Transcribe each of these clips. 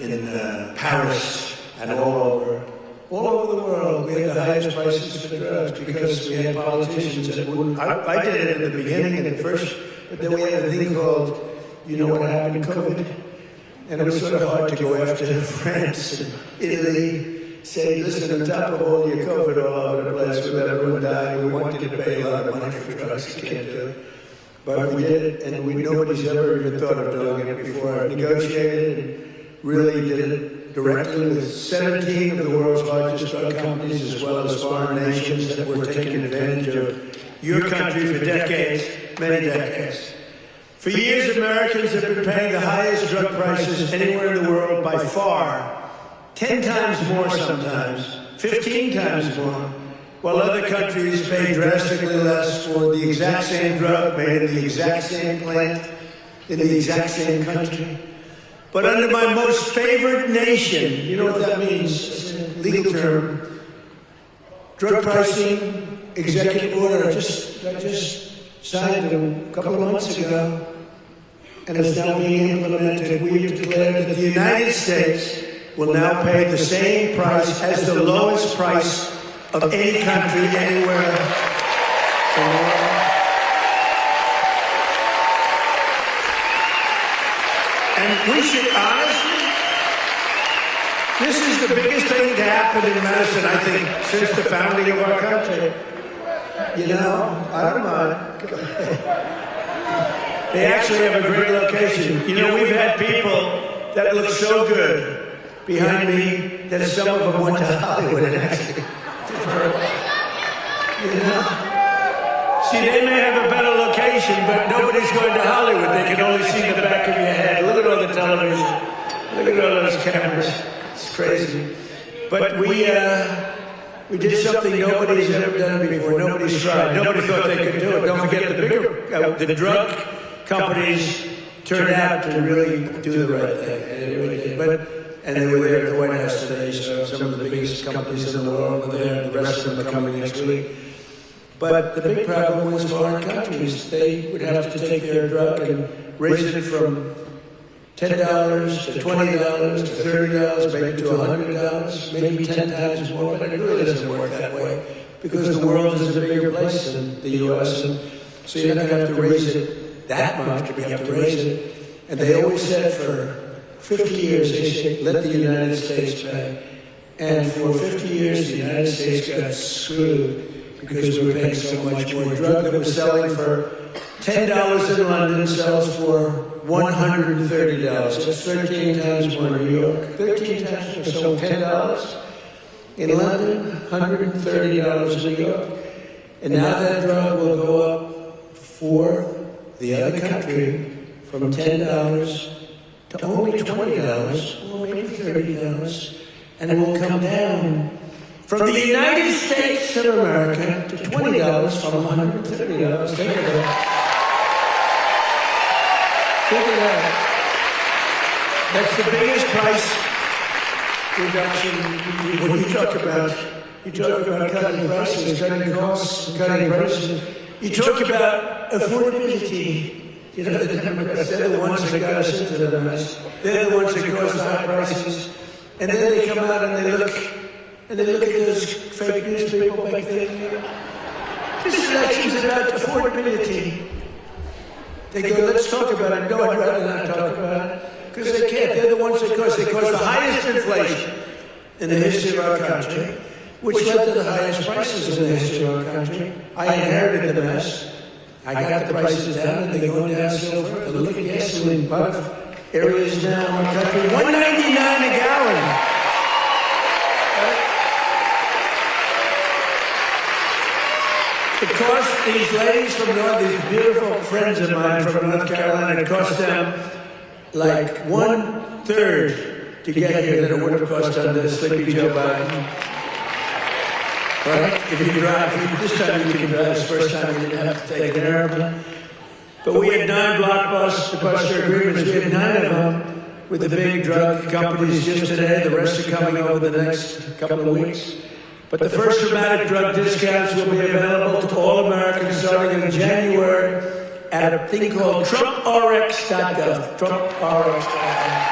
in Paris and all over the world. We had the highest prices for drugs because we had politicians that wouldn't. I did it in the beginning, at the first, but then we had a thing called, you know what happened, COVID? And it was sort of hard to go after France and Italy, say, listen, on top of all your COVID all over the place with everyone dying, we want you to pay a lot of money for drugs, you can't do it. But we did it, and nobody's ever even thought of doing it before. I negotiated and really did it directly with 17 of the world's largest drug companies, as well as foreign nations that were taking advantage of your country for decades, many decades. For years, Americans have been paying the highest drug prices anywhere in the world by far, 10 times more sometimes, 15 times more, while other countries pay drastically less for the exact same drug made in the exact same plant, in the exact same country. But under my most favored nation, you know what that means? It's a legal term. Drug pricing executive order. I just signed a couple of months ago, and it's now being implemented. We've declared that the United States will now pay the same price as the lowest price of any country anywhere in the world. And we should honestly, this is the biggest thing to happen in medicine, I think, since the founding of our country. You know, I don't mind. They actually have a great location. You know, we've had people that look so good behind me that some of them went to Hollywood and actually, you know. See, they may have a better location, but nobody's going to Hollywood. They can only see the back of your head. Look at all the television. Look at all those cameras. It's crazy. But we did something nobody's ever done before. Nobody's tried. Nobody thought they could do it. Don't forget the drug companies turned out to really do the right thing. And they really did. And they were there at the White House today, so some of the biggest companies in the world were there, and the rest of them are coming next week. But the big problem was foreign countries. They would have to take their drug and raise it from $10 to $20 to $30, maybe to $100, maybe 10 times more. But it really doesn't work that way because the world is a bigger place than the U.S. And so you're not going to have to raise it that much, but you have to raise it. And they always said for 50 years, they said, let the United States pay. And for 50 years, the United States got screwed because we were paying so much more. Drug that was selling for $10 in London sells for $130. That's 13 times more in New York. 13 times more. So $10 in London, $130 in New York. And now that drug will go up for the other country from $10 to only $20 or maybe $30. And it will come down from the United States of America to $20 from $130. Think of that. Think of that. That's the biggest price reduction. When you talk about cutting prices, cutting costs, cutting prices, you talk about affordability. You know, the Democrats, they're the ones that got us into the mess. They're the ones that caused the high prices. And then they come out and they look at those fake news people back there. This election's about affordability. They go, let's talk about it. No, I'd rather not talk about it. Because they can't. They're the ones that caused the highest inflation in the history of our country, which led to the highest prices in the history of our country. I inherited the mess. I got the prices down, and they're going down still further. Look at gasoline. A lot of areas now in our country, $1.99 a gallon. It cost these ladies from these beautiful friends of mine from North Carolina, it cost them like 1/3 to get here than it would have cost under Sleepy Joe Biden. Right? If you drive, this time you can drive. This first time you didn't have to take an airplane. But we had 9 blockbuster agreements. We had 9 of them with the big drug companies just today. The rest are coming over the next couple of weeks. But the first dramatic drug discounts will be available to all Americans starting in January at a thing called TrumpRx.gov. TrumpRx.gov.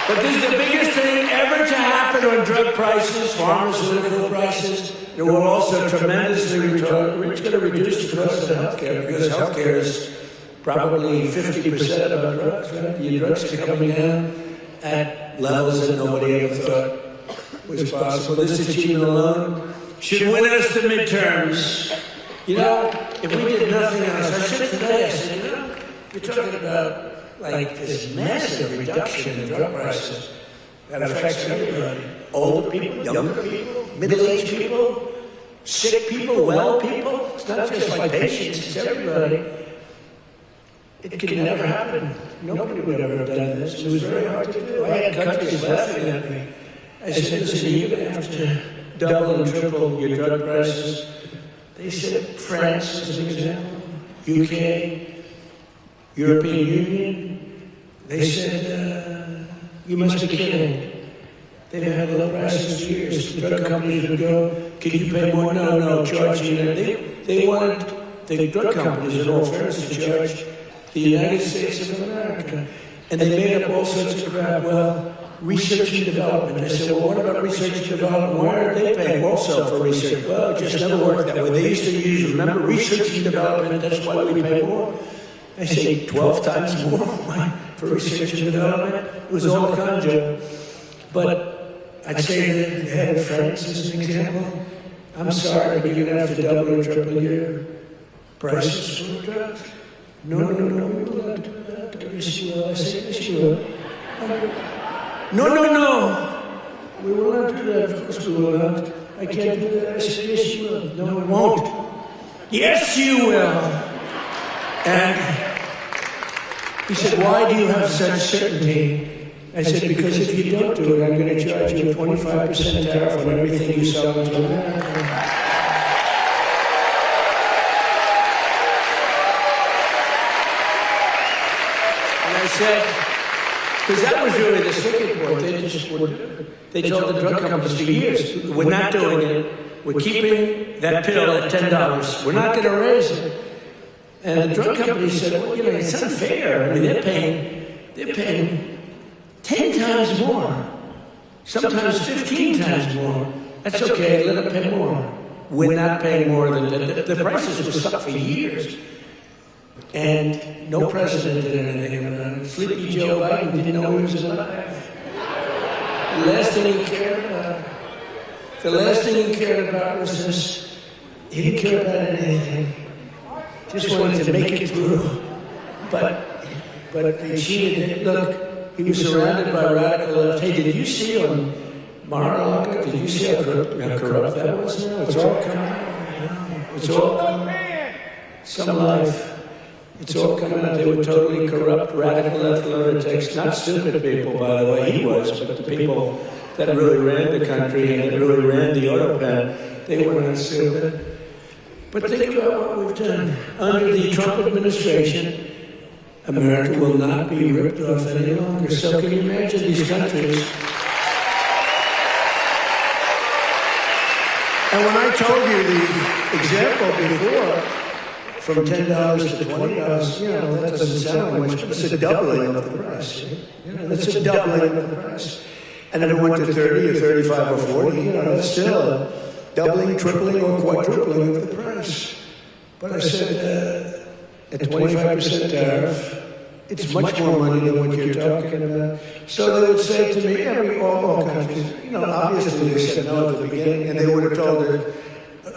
But this is the biggest thing ever to happen on drug prices, pharmaceutical prices. It will also tremendously it's going to reduce the cost of healthcare because healthcare is probably 50% of our drugs, right? Your drugs are coming down at levels that nobody ever thought was possible. This achievement alone should win us the midterms. You know, if we did nothing else, I said today, you know, you're talking about like this massive reduction in drug prices that affects everybody. Older people, younger people, middle-aged people, sick people, well people. It's not just like patients, it's everybody. It could never happen. Nobody would ever have done this. It was very hard to do. I had countries laughing at me. I said, listen, you're going to have to double and triple your drug prices. They said France, as an example, UK, European Union, they said, you must be kidding. They've had low prices for years. The drug companies would go, can you pay more? No, charge you. They wanted the drug companies, in all fairness, to charge the United States of America. And they made up all sorts of crap. Well, research and development. I said, well, what about research and development? Why aren't they paying also for research? Well, it just never worked that way. They used to use, remember, research and development, that's why we pay more. I say 12 times more for research and development. It was all a con job. But I'd say that the head of France is an example. I'm sorry, but you're going to have to double or triple your prices for drugs. No, we will not do that. Yes, you will. I say, yes, you will. No. We will not do that. Of course we will not. I can't do that. I said, yes, you will. No, I won't. Yes, you will. And he said, why do you have such certainty? I said, because if you don't do it, I'm going to charge you a 25% tariff on everything you sell into America. Said, because that was really the sticking point. They told the drug companies for years, we're not doing it. We're keeping that pill at $10. We're not going to raise it. And the drug companies said, well, you know, it's unfair. I mean, they're paying 10 times more, sometimes 15 times more. That's okay, let them pay more. We're not paying more than the prices were stuck for years. And no president did anything about it. Sleepy Joe Biden didn't know he was alive. The last thing he cared about was this. He didn't care about anything. Just wanted to make it through. But they cheated. Look, he was surrounded by radical left. Hey, did you see on Mar-a-Lago? Did you see how corrupt that was? No, it's all coming out. It's all coming out. Some life. It's all coming out. They were totally corrupt, radical left lunatics. Not stupid people, by the way, he was, but the people that really ran the country and that really ran the oil pan, they were not stupid. But think about what we've done. Under the Trump administration, America will not be ripped off any longer. So can you imagine these countries? And when I told you the example before, from $10 to $20, you know, that doesn't sound like much, but it's a doubling of the price. You know, that's a doubling of the price. And if it went to 30 or 35 or 40, you know, that's still a doubling, tripling, or quadrupling of the price. But I said, at 25% tariff, it's much more money than what you're talking about. So they would say to me, all countries, you know, obviously they said no at the beginning, and they would have told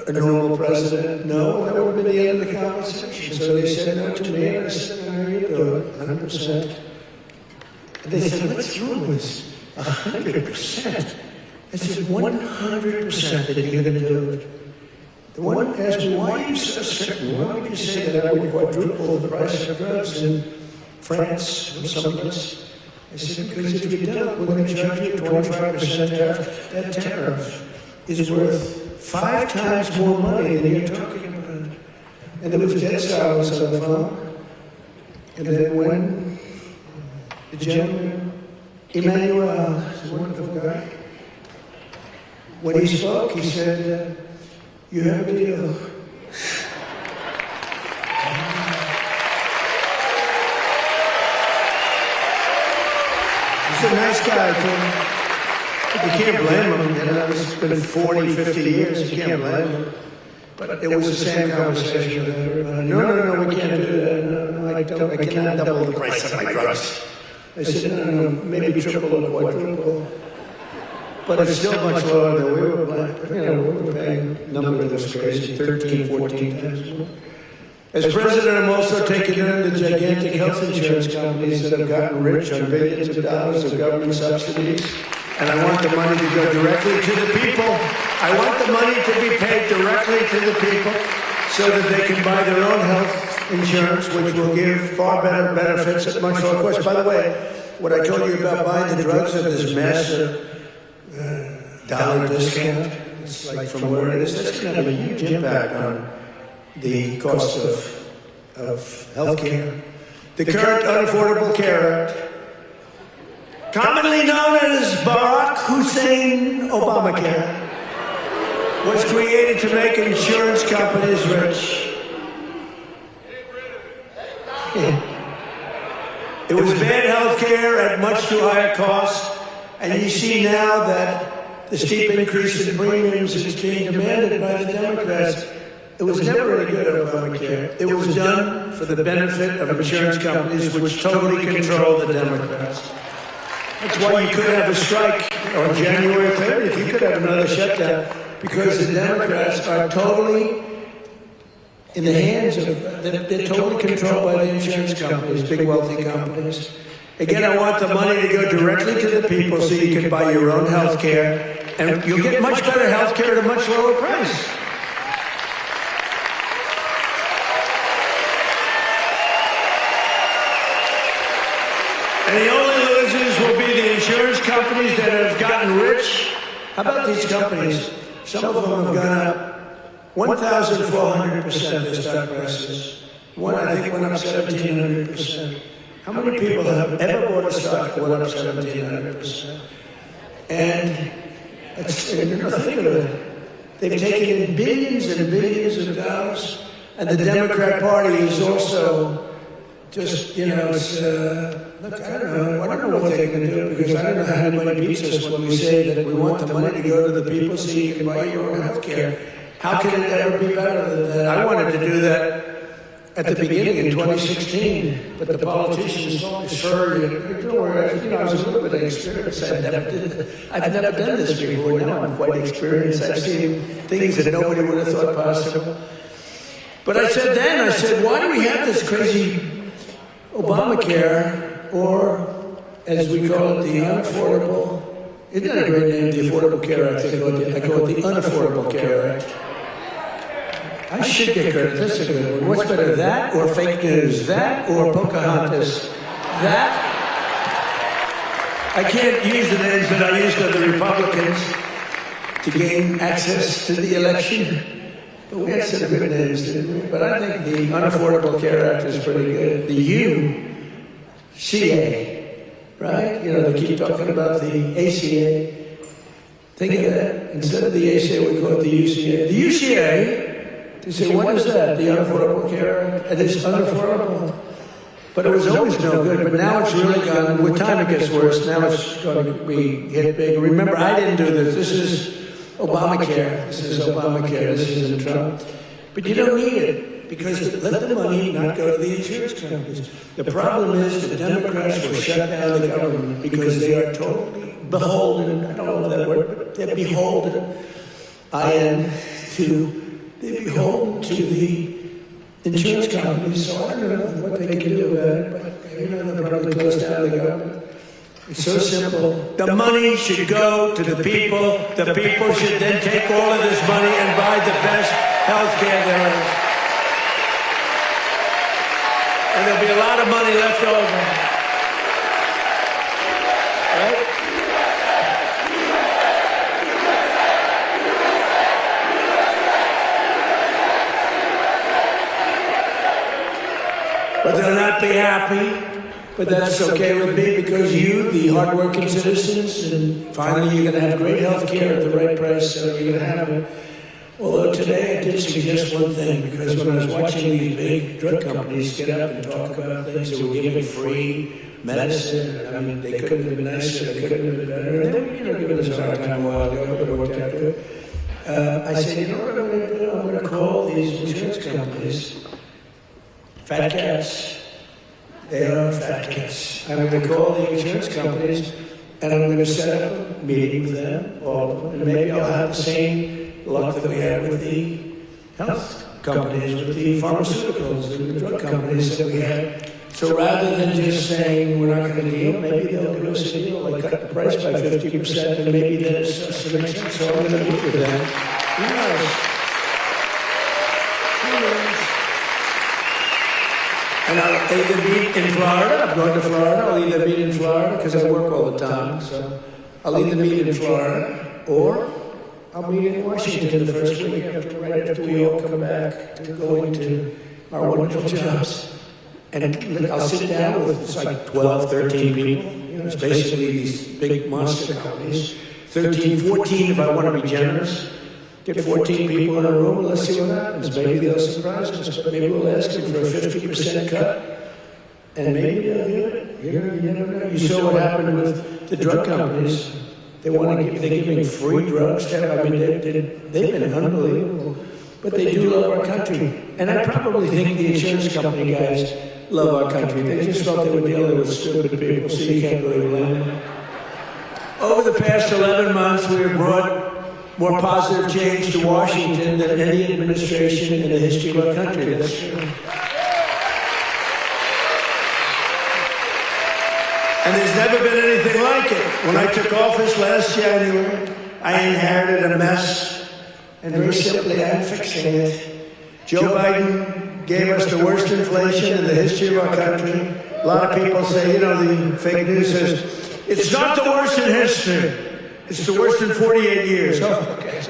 a normal president no, and that would have been the end of the conversation. So they said no to me, and I said, no, you do it, 100%. And they said, what's wrong with this? 100%? I said, 100% that you're going to do it. The one asked me, why are you so certain? Why would you say that I would quadruple the price of drugs in France or someplace? I said, because if you don't, we're going to charge you 25% tariff. That tariff is worth 5 times more money than you're talking about. And there was dead silence on the phone. And then when the gentleman, Emmanuel, he's a wonderful guy, when he spoke, he said, you have a deal. He's a nice guy, too. You can't blame him. You know, it's been 40, 50 years. You can't blame him. But it was the same conversation with everybody. No, we can't do that. No, I cannot double the price of my drugs. I said, no, maybe triple or quadruple. But it's still much lower than we were paying. You know, we were paying a number that was crazy, 13, 14 times more. As president, I'm also taking in the gigantic health insurance companies that have gotten rich on billions of dollars of government subsidies. And I want the money to go directly to the people. I want the money to be paid directly to the people so that they can buy their own health insurance, which will give far better benefits at much lower cost. By the way, what I told you about buying the drugs at this massive dollar discount, it's like from where it is, that's going to have a huge impact on the cost of health care. The current Unaffordable Care Act, commonly known as Barack Hussein Obamacare, was created to make insurance companies rich. It was bad health care at much too high a cost, and you see now that the steep increase in premiums is being demanded by the Democrats. It was never really good at Obamacare. It was done for the benefit of insurance companies, which totally control the Democrats. That's why you could have a strike on January 30th. You could have another shutdown because the Democrats are totally in the hands of, they're totally controlled by the insurance companies, big wealthy companies. Again, I want the money to go directly to the people so you can buy your own health care, and you'll get much better health care at a much lower price. And the only losers will be the insurance companies that have gotten rich. How about these companies? Some of them have gone up 1,400% their stock prices. One, I think, went up 1,700%. How many people have ever bought a stock that went up 1,700%? And think of it. They've taken in billions and billions of dollars, and the Democrat Party is also just, it's, look, I don't know what they're going to do, because I don't know how anybody beats us when we say that we want the money to go to the people so you can buy your own health care. How can it ever be better than that? I wanted to do that at the beginning in 2016, but the politicians told me, sir, don't worry, I was a little bit experienced. I've never done this before. Now I'm quite experienced. I've seen things that nobody would have thought possible. But I said, why do we have this crazy Obamacare, or as we call it, the unaffordable? Isn't that a great name, the Affordable Care Act? I call it the Unaffordable Care Act. I should get credit. That's a good one. What's better, that or fake news? That or Pocahontas? That? I can't use the names that I used of the Republicans to gain access to the election. But we had some good names, didn't we? But I think the Unaffordable Care Act is pretty good. The UCA, right? They keep talking about the ACA. Think of that. Instead of the ACA, we call it the UCA. The UCA, they say, what is that? The Unaffordable Care Act? And it's unaffordable. But it was always no good. But now it's really gone. With time, it gets worse. Now it's going to be hit big. Remember, I didn't do this. This is Obamacare. This is Obamacare. This isn't Trump. But you don't need it, because let the money not go to the insurance companies. The problem is the Democrats will shut down the government because they are totally beholden. I don't know that word, but they're beholden. They're beholden to the insurance companies. So I don't know what they can do about it, but they'll probably close down the government. It's so simple. The money should go to the people. The people should then take all of this money and buy the best health care there is. And there'll be a lot of money left over. Right? But they'll not be happy. But that's okay with me, because you, the hardworking citizens, and finally you're going to have great health care at the right price, so you're going to have it. Although today I did suggest one thing, because when I was watching these big drug companies get up and talk about things that were given free medicine. I mean, they couldn't have been nicer, they couldn't have been better. And they were, giving us a hard time a while ago, but it worked out good. I said, what I'm going to do? I'm going to call these insurance companies fat cats. They are fat cats. I'm going to call the insurance companies, and I'm going to set up a meeting with them, all of them, and maybe I'll have the same luck that we had with the health companies, with the pharmaceuticals, and the drug companies that we had. So rather than just saying we're not going to deal, maybe they'll give us a deal, like cut the price by 50%, and maybe then it starts to make sense. So I'm going to meet with them. Who knows? Who knows? And I'll either meet in Florida. I'm going to Florida. I'll either meet in Florida because I work all the time. So I'll either meet in Florida or I'll meet in Washington the first week right after we all come back to go into our wonderful jobs. And I'll sit down with, it's like 12, 13 people. You know, it's basically these big monster companies. 13, 14 if I want to be generous. Get 14 people in a room and let's see what happens. Maybe they'll surprise us, but maybe we'll ask them for a 50% cut. And maybe they'll do it. You never know. You saw what happened with the drug companies. They want to give, they're giving free drugs. I mean, they've been unbelievable. But they do love our country. And I probably think the insurance company guys love our country. They just thought they were dealing with stupid people, so you can't really blame them. Over the past 11 months, we have brought more positive change to Washington than any administration in the history of our country. That's true. And there's never been anything like it. When I took office last January, I inherited a mess, and very simply, I'm fixing it. Joe Biden gave us the worst inflation in the history of our country. A lot of people say, you know, the fake news says, it's not the worst in history. It's the worst in 48 years. Oh, okay.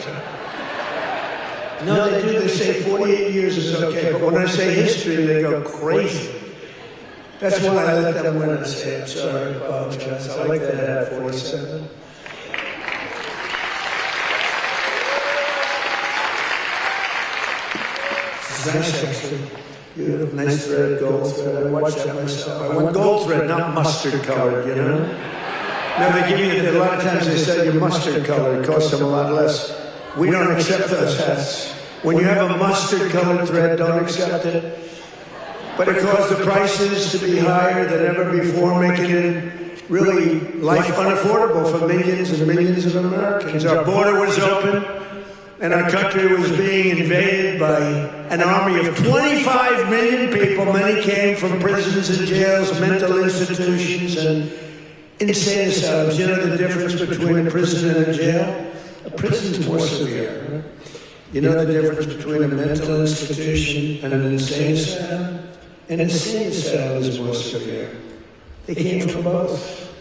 No, they do. They say 48 years is okay. But when I say history, they go crazy. That's why I let them win and say, I'm sorry, I apologize. I like that at 47. This is nice, actually. Beautiful, nice thread, gold thread. I watched that myself. I went gold thread, not mustard colored, you know? Now they give you, a lot of times they say you're mustard colored, it costs them a lot less. We don't accept those hats. When you have a mustard colored thread, don't accept it. But it caused the prices to be higher than ever before, making it really life unaffordable for millions and millions of Americans. Our border was open, and our country was being invaded by an army of 25 million people. Many came from prisons and jails, mental institutions, and insane asylums. You know the difference between a prison and a jail? A prison's more severe. Right? You know the difference between a mental institution and an insane asylum? An insane asylum is more severe. They came from both.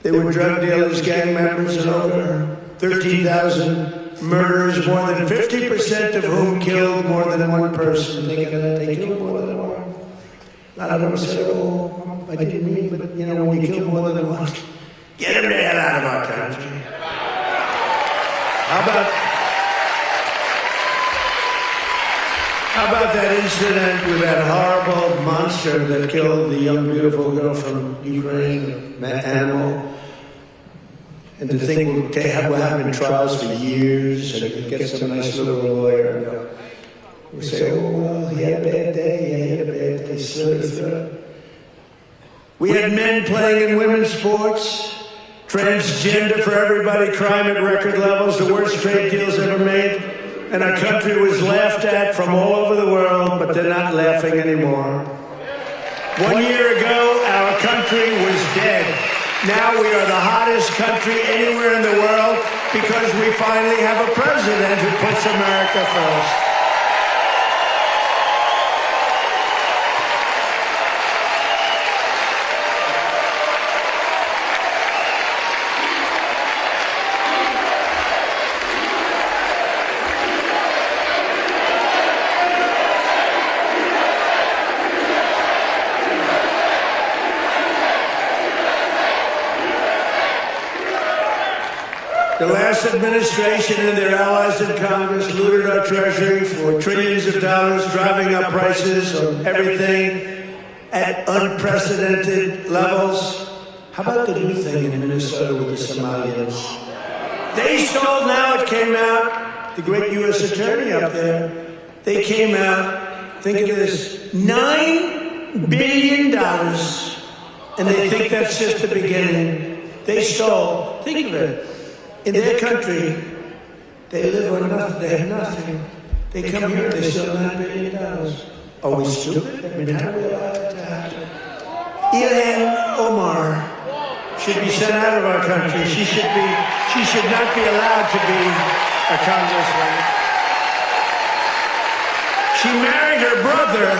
They were drug dealers, gang members, and over 13,000 murderers, more than 50% of whom killed more than one person. Think of that, they killed more than one. A lot of them said, oh, I didn't mean, but you know, when you kill more than one, get them the hell out of our country. How about that incident with that horrible monster that killed the young, beautiful girl from Ukraine, that animal? And to think we'll have in trials for years and get some nice little lawyer and go, we say, oh, well, he had a bad day, yeah, he had a bad day, slid his throat. We had men playing in women's sports, transgender for everybody, crime at record levels, the worst trade deals ever made. And our country was laughed at from all over the world, but they're not laughing anymore. 1 year ago, our country was dead. Now we are the hottest country anywhere in the world because we finally have a president who puts America first. The last administration and their allies in Congress looted our treasury for trillions of dollars, driving up prices on everything. at unprecedented levels. How about the new thing in Minnesota with the Somalians? They stole, now it came out, the great U.S. attorney up there, they came out, think of this, $9 billion, and they think that's just the beginning. They stole, think of it, in their country, they live on nothing, they have nothing. They come here, they steal $9 billion. Are we stupid? I mean, how do we allow that to happen? Ilhan Omar should be sent out of our country. She should not be allowed to be a congresswoman. She married her brother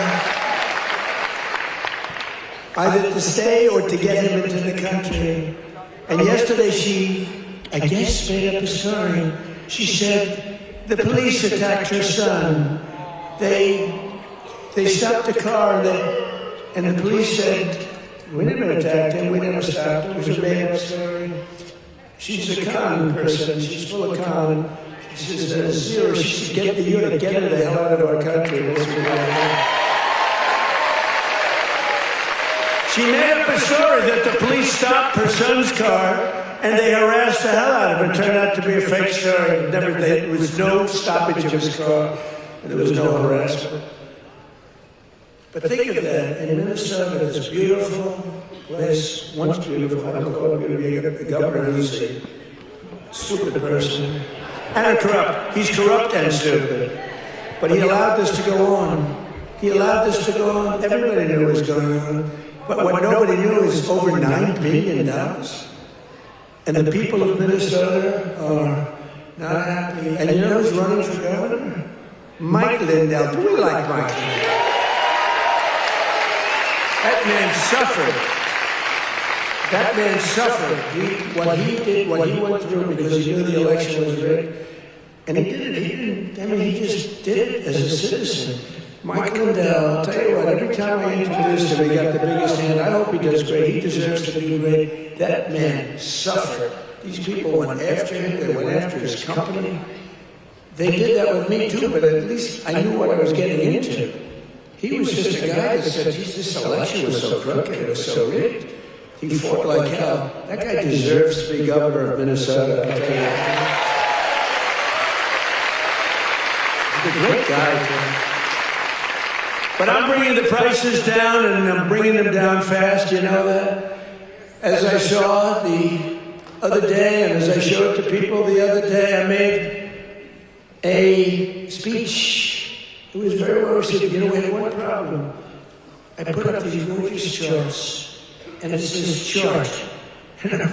either to stay or to get him into the country. And yesterday she, I guess, made up a story. She said the police attacked her son. They stopped the car and the police said, we never attacked him, we never stopped him. It was a made-up story. She's a con person, she's full of con. She says, zero, she should get the unit, get her the hell out of our country. That's what she made up a story that the police stopped her son's car and they harassed the hell out of him. It turned out to be a fake story. There was no stoppage of his car, and there was no harassment. But think of that, in Minnesota, this beautiful place, once beautiful, I don't call it beautiful, the governor who's a stupid person, and corrupt. He's corrupt and stupid. But he allowed this to go on. He allowed this to go on. Everybody knew what was going on. But what nobody knew is over $9 billion. And the people of Minnesota are not happy. And you know who's running for governor? Mike Lindell. Do we like Mike Lindell? That man suffered. That man suffered. What he did, what he went through because he knew the election was rigged. And he did it. He just did it as a citizen. Mike Lindell, I'll tell you what, every time I introduced him, he got the biggest hand. I hope he does great. He deserves to be great. That man suffered. These people went after him. They went after his company. They did that with me too, but at least I knew what I was getting into. He was just a guy that said, geez, this election was so crooked, it was so rigged. He fought like hell. That guy deserves to be governor of Minnesota, I'll tell you. He's a great guy, too. But I'm bringing the prices down, and I'm bringing them down fast, you know that? As I saw the other day, and as I showed to people the other day, I made a speech. It was very well received. You know, we had one problem. I put up these gorgeous charts, and it says chart. And I'm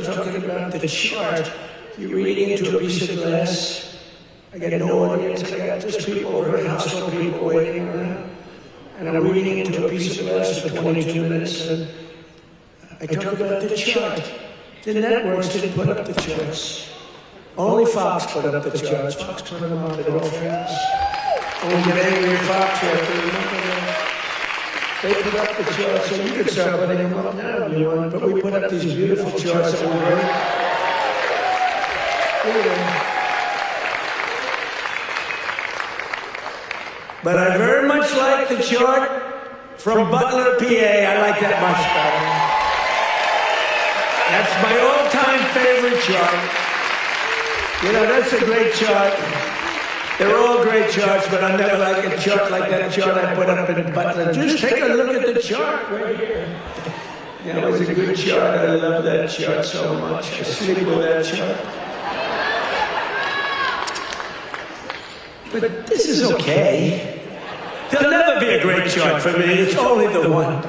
talking about the chart. You're reading into a piece of glass. I got no audience. I got just people, very hostile people waiting around. And I'm reading into a piece of glass for 22 minutes. And I talk about the chart. The networks didn't put up the charts. Only Fox put up the charts. Fox put them up at all times. Only get angry at Fox after they put up the charts, so you could start putting them up now if you want. But we put up these beautiful charts that we wrote. Look at them. But I very much like the chart from Butler, PA. I like that much better. That's my all-time favorite chart. You know, that's a great chart. They're all great charts, but I never like a chart like that chart I put up in Butler. Just take a look at the chart right here. That was a good chart. I love that chart so much. I sleep with that chart. But this is okay. There'll never be a great chart for me. It's only the one.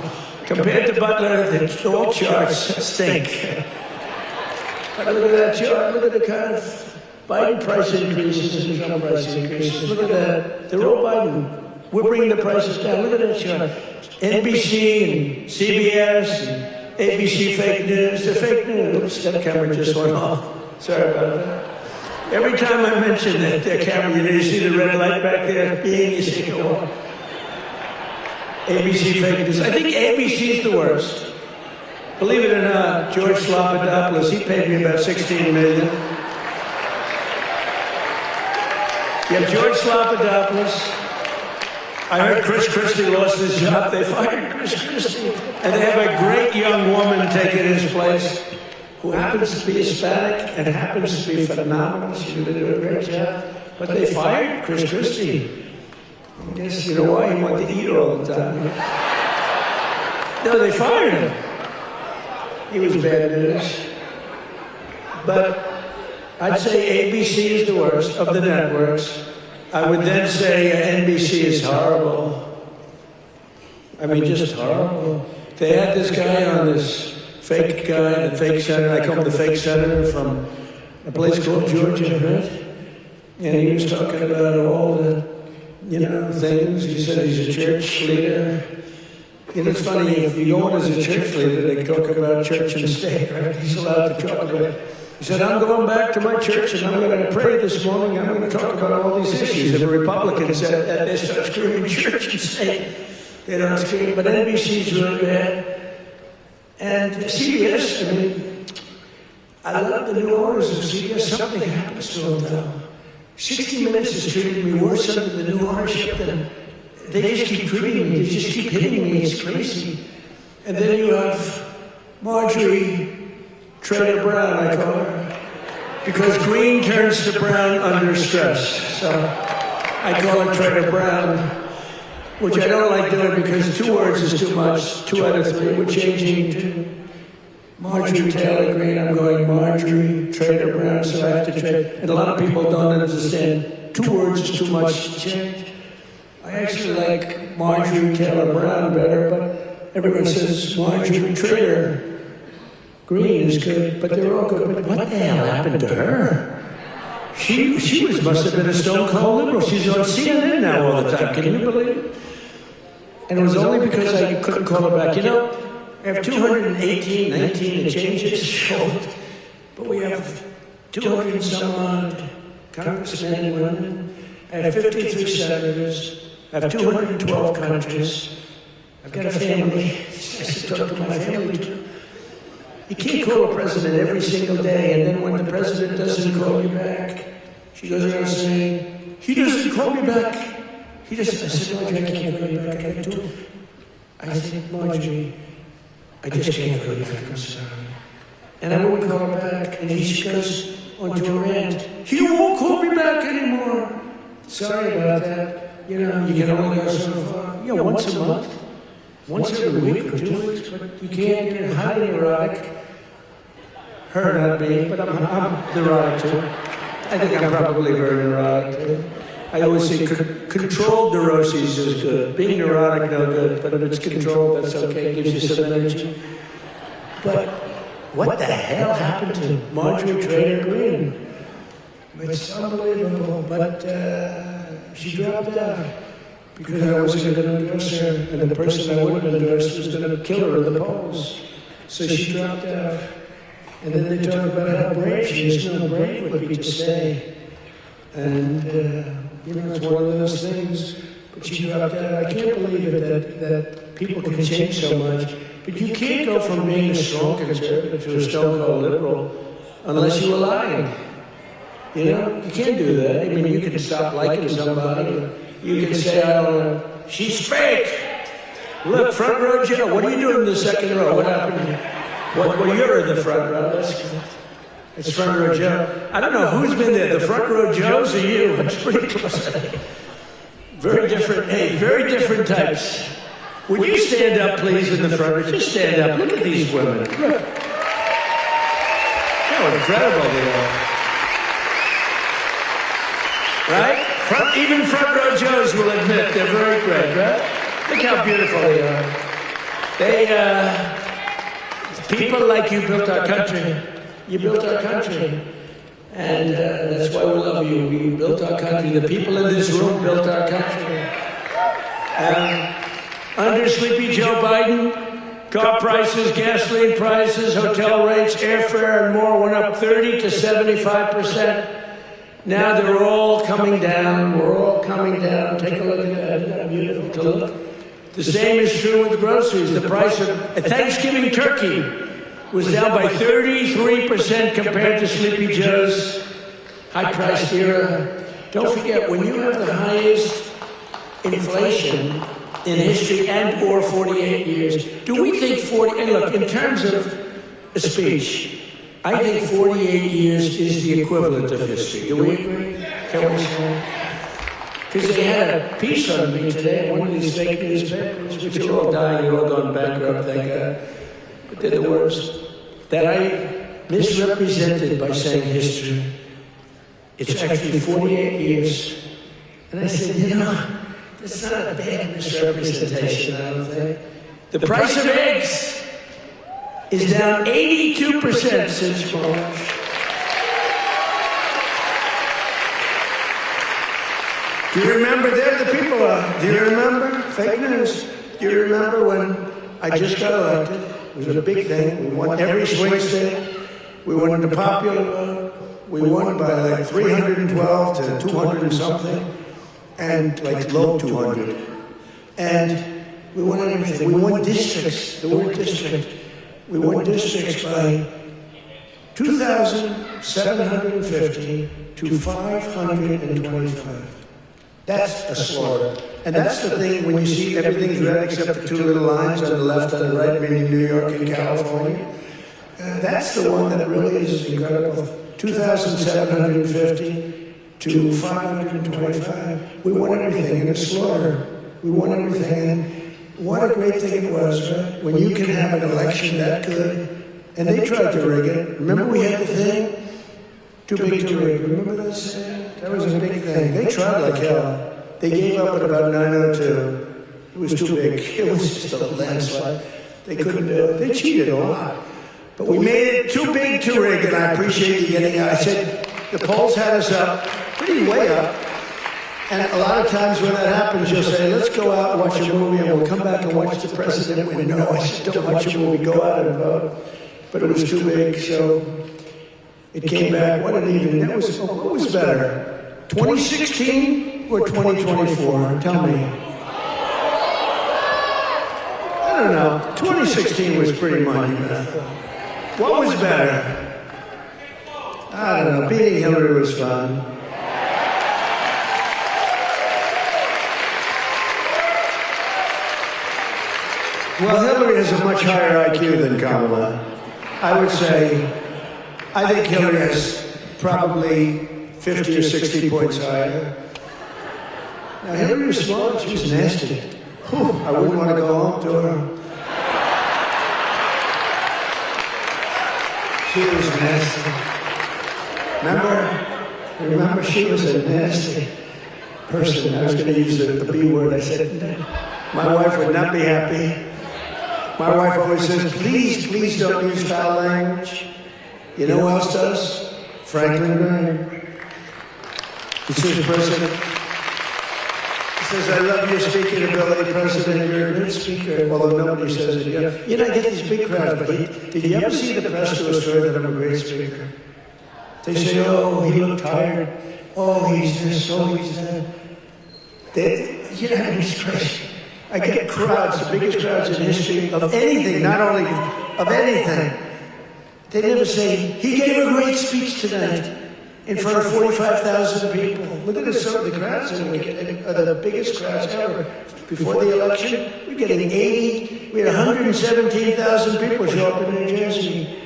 Compared to Butler, all charts stink. But look at that chart. Look at the kind of Biden price increases and Trump price increases. Look at that. They're all Biden. We're bringing the prices down. Look at that chart. NBC and CBS and ABC fake news. They're fake news. Oops, that camera just went off. Sorry about that. Every time I mention that camera, you see the red light back there? You see it go on. ABC fake news. I think ABC's the worst. Believe it or not, George Slopadopoulos, he paid me about $16 million. Yeah, George Slopadopoulos. I heard Chris Christie lost his job. They fired Chris Christie. And they have a great young woman taking his place who happens to be Hispanic and happens to be phenomenal. She's going to do a great job. But they fired Chris Christie. I guess you know why? He wanted to eat all the time. No, they fired him. He was bad news. But I'd say ABC is the worst of the networks. I would then say NBC is horrible. I mean, just horrible. They had this guy on, this fake guy, the fake senator. I call him the fake senator from a place called Georgia, right? And he was talking about all the, things. He said he's a church leader. It's funny, if you go on as a church leader, they talk about church and state, right? He's allowed to talk about it. He said, I'm going back to my church and I'm going to pray this morning. I'm going to talk about all these issues. And the Republicans said that they start screaming church and state. They don't scream, but NBC's really bad. And CBS, I mean, I love the new owners of CBS. Something happens to them now. 60 Minutes has treated me worse under the new ownership than they just keep treating me. They just keep hitting me. It's crazy. And then you have Marjorie Trader Brown, I call her, because green turns to brown under stress. So I call her Trader Brown, which I don't like doing because 2 words is too much. 2 out of 3. We're changing to Marjorie Taylor Greene. I'm going Marjorie Trader Brown, so I have to trade. And a lot of people don't understand 2 words is too much to change. I actually like Marjorie Taylor Brown better, but everyone says Marjorie Trader Greene is good, but they're all good. But what the hell happened to her? She must have been a stone cold liberal. She's on CNN now all the time. Can you believe it? And it was only because I couldn't call her back. I have 218, 19 to change this show, but we have 200 and some odd congressmen and women. I have 53 senators. I have 212 countries. I've got a family. I should talk to my family too. You can't call a president every single day, and then when the president doesn't call you back, she goes around saying, he doesn't call me back. I said, Marjorie, I can't call you back. I got to. I said, Marjorie, I just can't call you back. I'm sorry. And I won't call her back, and she goes onto a rant. He won't call me back anymore. Sorry about that. You can only go so far. Once a month. Once every week or 2 weeks, but you can't get highly neurotic. Her, not me, but I'm neurotic too. I think I'm probably very neurotic too. I always say controlled neuroses is good. Being neurotic, no good, but if it's controlled, that's okay. It gives you some energy. But what the hell happened to Marjorie Trader Greene? It's unbelievable, but she dropped out. Because I wasn't going to endorse her, and the person I wouldn't endorse was going to kill her in the polls. So she dropped out. And then they talk about how brave she is. No, brave would be to stay. And, it's one of those things. But she dropped out. I can't believe it that people can change so much. But you can't go from being a strong conservative to a stone-cold liberal unless you were lying. You can't do that. I mean, you can stop liking somebody. You can say, she's fake. Look, front row Joe, what are you doing in the second row? What happened? Well, you're in the front row. It's front row Joe. I don't know who's been there, the front row Joes or you. It's pretty close. Very different types. Would you stand up, please, in the front row? Just stand up. Look at these women. Look. How incredible they are. Right? Even front row Joes will admit they're very great, right? Look how beautiful they are. People like you built our country. You built our country. And that's why we love you. You built our country. The people in this room built our country. Under Sleepy Joe Biden, car prices, gasoline prices, hotel rates, airfare, and more went up 30 to 75%. Now they're all coming down. We're all coming down. Take a look at that. Isn't that beautiful to look? The same is true with groceries. The price of a Thanksgiving turkey was down by 33% compared to Sleepy Joe's high-priced era. Don't forget, when you have the highest inflation in history and or 48 years. Do we think 40, and look, in terms of a speech, I think 48 years is the equivalent of history. Do we agree? Can we say? Because they had a piece on me today, one of these fake newspapers, which are all dying, you're all gone bankrupt, thank God. But they're the worst. That I misrepresented by saying history. It's actually 48 years. And I said, you know, that's not a bad misrepresentation, I don't think. The price of eggs is down 82% since March. Do you remember, there the people are, do you remember? Fake news. Do you remember when I just got elected? It was a big thing. We won every swing state. We won the popular vote. We won by like 312 to 200 and something. And like low 200. And we won everything. We won districts, the word district. We won districts by 2,750 to 525. That's a slaughter. And that's the thing when you see everything's red except for two little lines on the left and the right, meaning New York and California. That's the one that really is incredible. 2,750 to 525. We won everything in a slaughter. We won everything. And what a great thing it was, right? When you can have an election that good. And they tried to rig it. Remember we had the thing? Too big to rig. Remember that saying? That was a big thing. They tried like hell. They gave up at about 9:02. It was too big. It was just a landslide. They couldn't do it. They cheated a lot. But we made it too big to rig, and I appreciate you getting out. I said, the polls had us up, pretty way up. And a lot of times when that happens, you'll say, let's go out and watch a movie, and we'll come back and watch the president win. No, I said, don't watch a movie, go out and vote. But it was too big, so it came back. What was better? 2016 or 2024? Tell me. I don't know. 2016 was pretty monumental. What was better? I don't know. Beating Hillary was fun. Well, Hillary has a much higher IQ than Kamala. I would say, I think Hillary has probably 50 or 60 points higher. Now, Hillary was smart. She was nasty. Whew, I wouldn't want to go home to her. She was nasty. Remember, she was a nasty person. I was going to use the B word. I said, my wife would not be happy. My wife always says, please don't use foul language. You know who else does? Franklin Graham. He says, President, he says, I love your speaking ability, President. You're a good speaker. Although nobody says it. You know, I get these big crowds, but did you ever see the press do a story that I'm a great speaker? They say, oh, he looked tired. Oh, he's this, oh, he's that. It's crazy. I get crowds, the biggest crowds in history of anything, not only of anything. They never say, he gave a great speech tonight in front of 45,000 people. Look at some of the crowds that we get, are the biggest crowds ever. Before the election, we're getting 80, we had 117,000 people show up in New Jersey.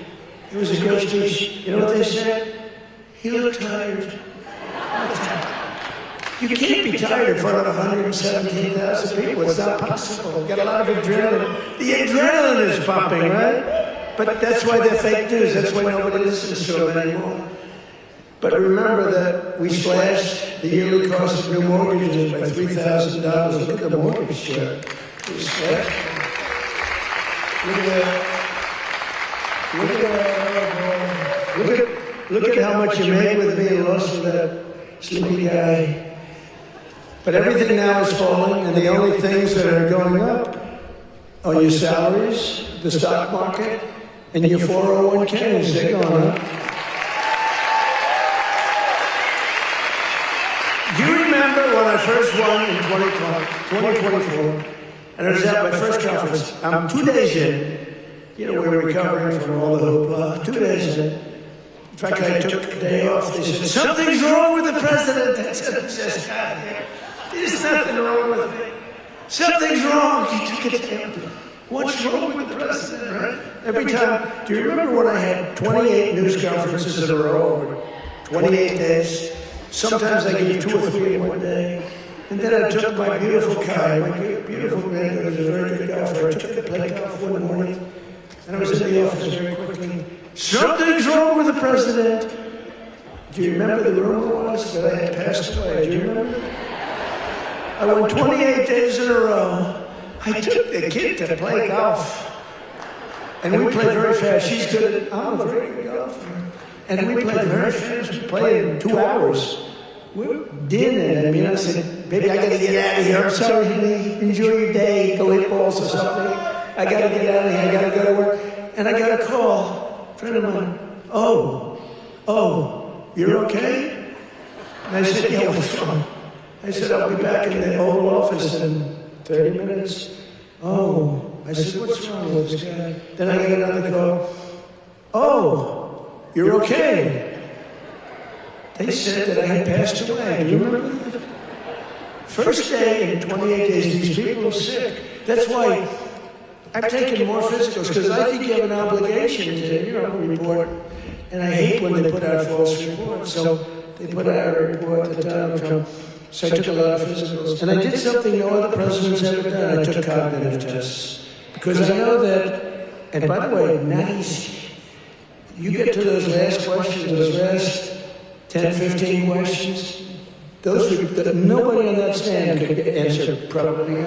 It was a great speech. You know what they said? He looked tired. You can't be tired in front of 117,000 people. It's not possible. You've got a lot of adrenaline. The adrenaline is pumping, right? But that's why they're fake news. That's why nobody listens to them anymore. But remember that we slashed the yearly cost of new mortgages by $3,000. Look at the mortgage share. We slashed it. Look at how much you made with me and lost with that sleepy guy. But everything now is falling, and the only things that are going up are your salaries, the stock market, and your 401ks. They're going up. Do you remember when I first won in 2024? And I was at my first conference. I'm 2 days in. You know, we're recovering from all the hoopla. 2 days in. In fact, I took a day off. They said, something's wrong with the president. I said, There's nothing wrong with me. Something's wrong. You took it to him. What's wrong with the president, right? Every time. Do you remember when I had 28 news conferences in a row over 28 days? Sometimes I gave 2 or 3 in one day. And then I took my beautiful Kai, my beautiful granddaughter, who's a very good golfer. I took her to play golf one morning, and I was in the office very quickly. Something's wrong with the president. Do you remember the rumor was that I had passed away? Do you remember? I went 28 days in a row. I took the kid to play golf. And we played very fast. She's good at, I'm a very good golfer. And we played very fast. We played in 2 hours. We did it. I mean, I said, baby, I gotta get out of here. I'm sorry, honey. Enjoy your day. Go hit balls or something. I gotta get out of here. I gotta go to work. And I got a call. A friend of mine. Oh, you're okay? And I said, yeah, what's wrong? I said, I'll be back in the Oval Office in 30 minutes. Oh, I said, what's wrong with this guy? Then I got another call. Oh, you're okay. They said that I had passed away. Do you remember that? First day in 28 days, these people are sick. That's why I've taken more physicals, because I think you have an obligation to, report. And I hate when they put out false reports. So they put out a report that Donald Trump. So I took a lot of physicals. And I did something no other president's ever done. I took cognitive tests. Because I know that, and by the way, not easy. You get to those last questions, those last 10, 15 questions, nobody on that stand could answer probably.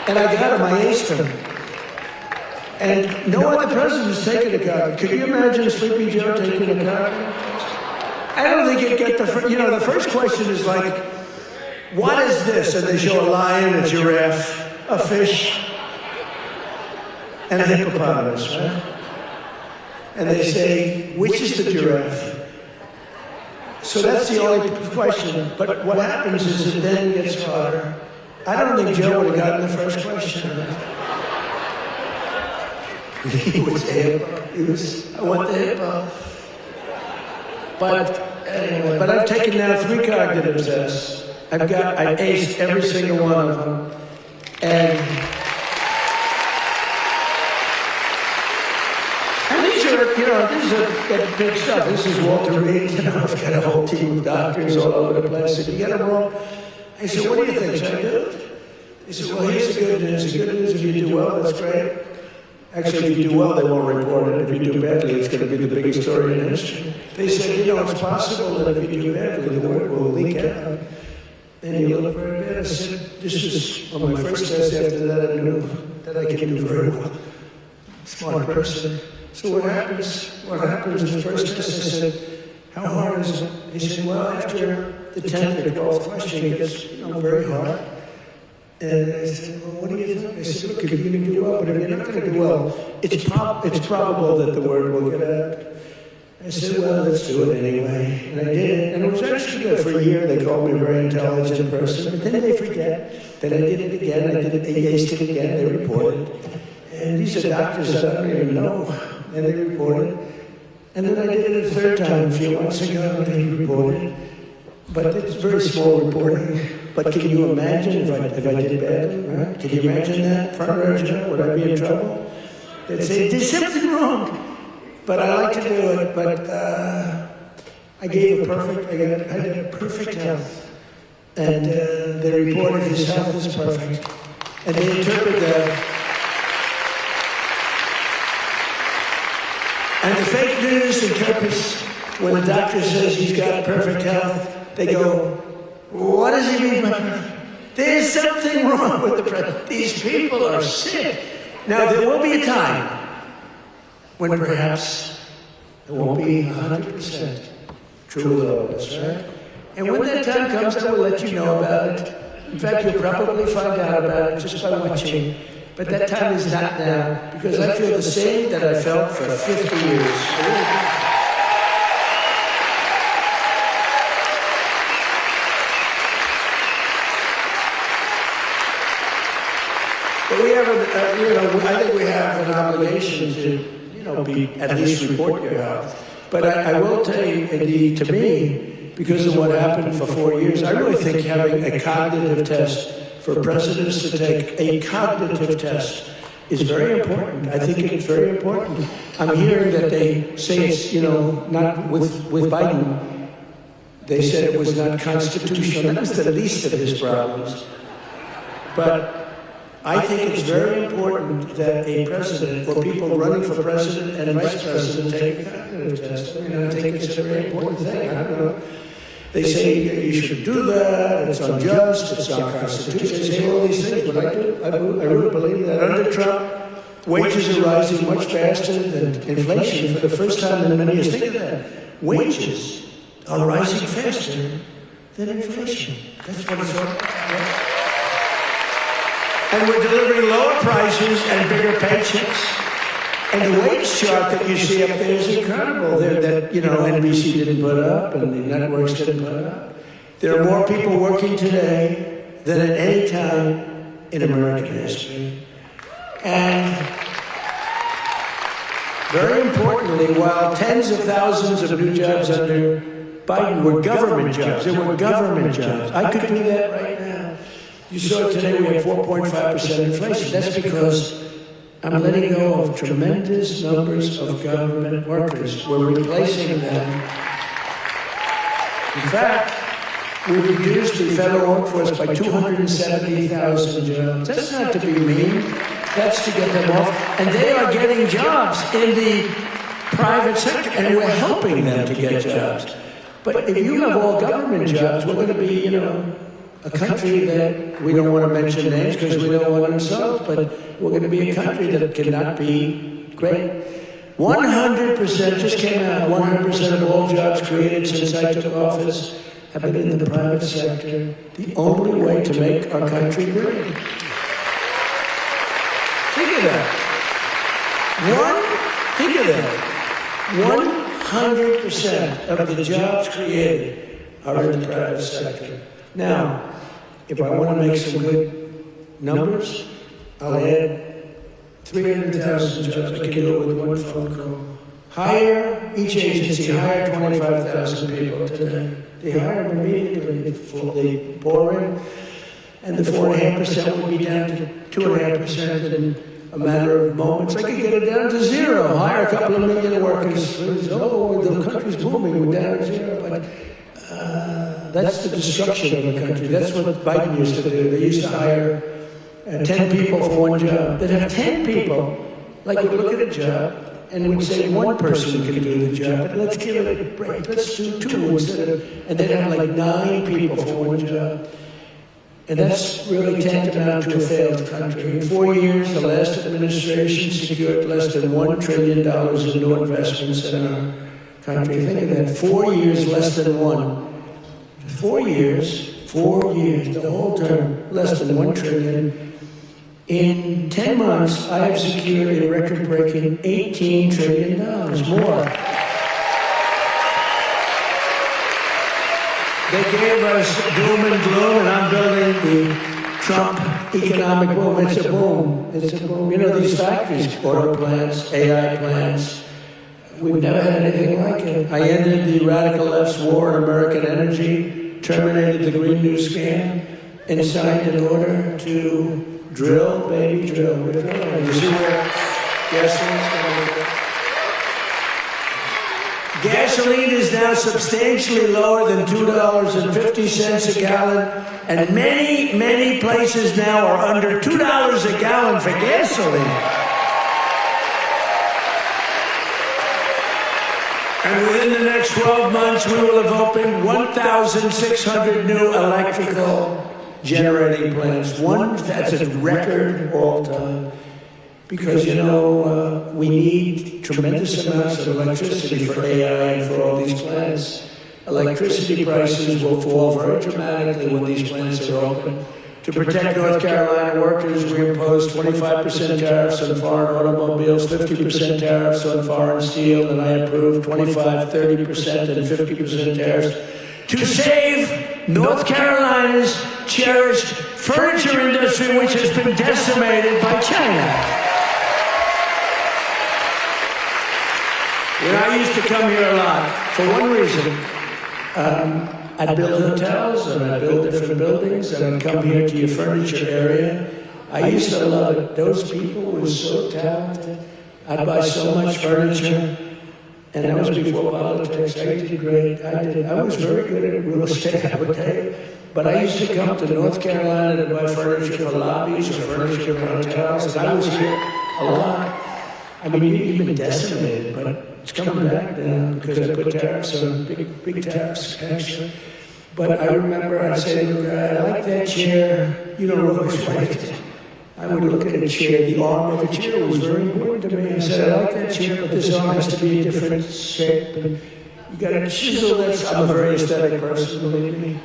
And I got them, I aced them. And no other president's taken a cognitive. Could you imagine Sleepy Joe taking a cognitive test? I don't think you'd get the first question is like, what is this? And they show a lion, a giraffe, a fish, and a hippopotamus, right? And they say, which is the giraffe? So that's the only question. But what happens is it then gets harder. I don't think Joe would have gotten the first question. He would say hippo. I want the hippo. But anyway, I've taken now 3 cognitive tests. I aced every single one of them. And these are big stuff. This is Walter Reed. I've got a whole team of doctors all over the place. If you get them wrong, I said, what do you think? Should I do it? They said, well, here's the good news. The good news, if you do well, that's great. Actually, if you do well, they won't report it. If you do badly, it's going to be the biggest story in history. They said, it's possible that if you do badly, the word will leak out. And you look very bad. I said, this is on my first test. After that, I knew that I can do very well. Smart person. So what happens in the first test, I said, how hard is it? He said, well, after the 10th or 12th question, it gets very hard. And I said, well, what do you think? I said, look, if you can do well, but if you're not going to do well, it's probable that the word will get out. I said, well, let's do it anyway. And I did it. And it was actually good. For a year, they called me a very intelligent person. But then they forget that I did it again. I aced it again. They reported. And these are doctors that I don't even know. And they reported. And then I did it a 3rd time a few months ago, and they reported. But it's very small reporting. But can you imagine if I did badly, right? Can you imagine that? Front row Joe, would I be in trouble? They'd say, there's something wrong. But I like to do it, but I had perfect health. And they reported his health is perfect. And they interpret that. And the fake news interprets when the doctor says he's got perfect health, they go, what does he mean by perfect? There's something wrong with the president. These people are sick. Now, there will be a time when perhaps it won't be 100% true with all this, right? And when that time comes, I will let you know about it. In fact, you'll probably find out about it just by watching. But that time is not now, because I feel the same that I felt for 50 years. But we have, I think we have an obligation to, at least report your health. But I will tell you, indeed, to me, because of what happened for 4 years. I really think having a cognitive test for presidents to take, a cognitive test, is very important. I think it's very important. I'm hearing that they say it's, not with Biden. They said it was not constitutional. That was the least of his problems. But I think it's very important that a president, or people running for president and vice president, take a cognitive test. I think it's a very important thing. I don't know. They say you should do that, it's unjust, it's unconstitutional. They say all these things, but I really believe that under Trump, wages are rising much faster than inflation for the first time in many years. Think of that. Wages are rising faster than inflation. That's what it's all about. And we're delivering lower prices and bigger paychecks. And the wage chart that you see up there is incredible. That NBC didn't put up and the networks didn't put up. There are more people working today than at any time in American history. And very importantly, while tens of thousands of new jobs under Biden were government jobs, they were government jobs. I could do that right now. You saw today we had 4.5% inflation. That's because I'm letting go of tremendous numbers of government workers. We're replacing them. In fact, we reduced the federal workforce by 270,000 jobs. That's not to be mean. That's to get them off. And they are getting jobs in the private sector, and we're helping them to get jobs. But if you have all government jobs, we're going to be, a country that we don't want to mention names because we don't want to insult, but we're going to be a country that cannot be great. 100% just came out, 100% of all jobs created since I took office have been in the private sector. The only way to make our country great. Think of that. 100% of the jobs created are in the private sector. Now, if I want to make some good numbers, I'll add 300,000 jobs. I can do it with one phone call. Each agency hire 25,000 people today. They hire them immediately. They pour in, and the 4.5% would be down to 2.5% in a matter of moments. I could get it down to zero. Hire a couple of million workers. The country's booming. We're down to zero. But that's the destruction of a country. That's what Biden used to do. They used to hire 10 people for one job. They'd have 10 people, like would look at a job and would say one person can do the job, but let's give it a break. Let's do two instead of, and they'd have like 9 people for one job. And that's really tantamount to a failed country. In 4 years, the last administration secured less than $1 trillion in new investments in our country. Think of that, 4 years, less than one. 4 years, the whole term, less than $1 trillion. In 10 months, I have secured a record-breaking $18 trillion more. They gave us doom and gloom, and I'm building the Trump economic boom. It's a boom. It's a boom. These factories, auto plants, AI plants, we've never had anything like it. I ended the radical left's war on American energy, terminated the Green New Scam, and signed an order to drill, baby, drill. We're drilling. You see where gasoline's going? Gasoline is now substantially lower than $2.50 a gallon, and many, many places now are under $2 a gallon for gasoline. And within the next 12 months, we will have opened 1,600 new electrical generating plants. That's a record all time. Because, we need tremendous amounts of electricity for AI and for all these plants. Electricity prices will fall very dramatically when these plants are open. To protect North Carolina workers, we imposed 25% tariffs on foreign automobiles, 50% tariffs on foreign steel, and I approved 25%, 30%, and 50% tariffs to save North Carolina's cherished furniture industry, which has been decimated by China. I used to come here a lot for one reason. I'd build hotels, and I'd build different buildings, and I'd come here to your furniture area. I used to love it. Those people were so talented. I'd buy so much furniture, and that was before politics. I did great. I was very good at real estate, I would tell you. But I used to come to North Carolina to buy furniture for lobbies or furniture for hotels, and I was here a lot. I mean, you've been decimated, but it's coming back now because I put tariffs on, big tariffs, actually. But I remember I'd say to the guy, I like that chair. You don't always like it. I would look at a chair. The arm of the chair was very important to me. I said, I like that chair, but this arm has to be a different shape. And you got to chisel this. I'm a very aesthetic person, believe me.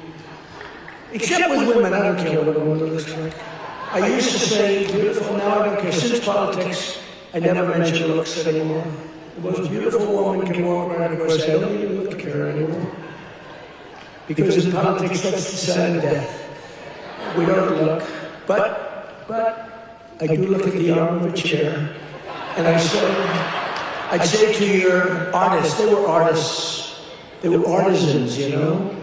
Except with women, I don't care what a woman looks like. I used to say beautiful, now I don't care. Since politics, I never mention looks anymore. The most beautiful woman can walk right across. I don't even look at her anymore. Because in politics, that's the sign of death. We don't look. But I do look at the arm of a chair, and I'd say to your artists, they were artists, they were artisans, you know.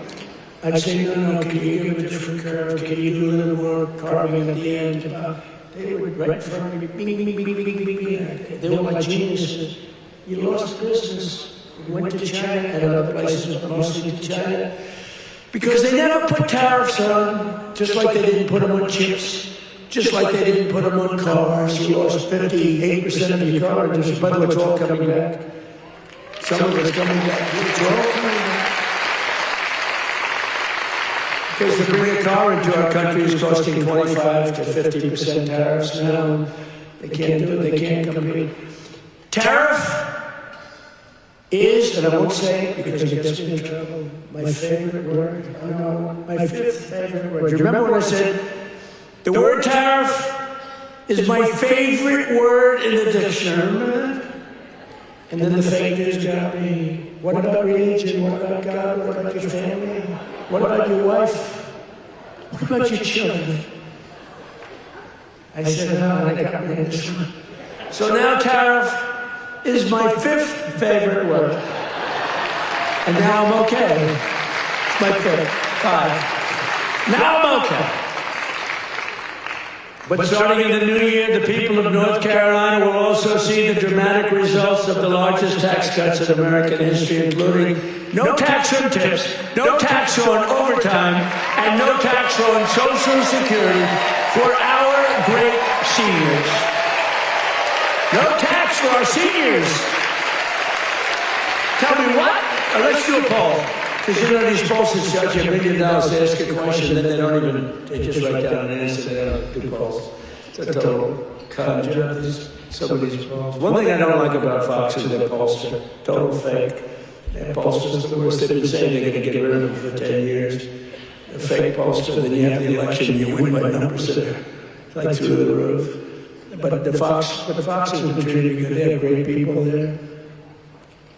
I'd say, no, can you give a different curve? Can you do a little more carving at the end? They would right in front of me, bing, bing, bing, bing, bing, bing. They were like geniuses. You lost business. You went to China and other places, but mostly to China. Because they never put tariffs on, just like they didn't put them on chips, just like they didn't put them on cars. You lost 58% of your car industry, by the way, it's all coming back. Some of it's coming back. It's all coming back. Because to bring a car into our country is costing 25 to 50% tariffs now. They can't do it, they can't compete. Tariff is, and I won't say it because it gets me in trouble, my favorite word. No, my fifth favorite word. Do you remember when I said, the word tariff is my favorite word in the dictionary? Remember that? And then the fake news got me. What about religion? What about God? What about your family? What about your wife? What about your children? I said, no, and I got me in this one. So now tariff is my fifth favorite word. And now I'm okay. It's my fifth. 5. Now I'm okay. But starting in the new year, the people of North Carolina will also see the dramatic results of the largest tax cuts in American history, including no tax on tips, no tax on overtime, and no tax on Social Security for our great seniors. No tax for our seniors. Tell me what? Let's do a poll. Because you know these pollsters charge you $1 million to ask a question, then they don't even, they just write down an answer, they don't do polls. It's a total con job, some of these polls. One thing I don't like about Fox is their pollster, total fake. Their pollsters, the worst, they've been saying they're going to get rid of them for 10 years. A fake pollster, then you have the election, you win by numbers that are like through the roof. But the Fox has been treated good, they have great people there.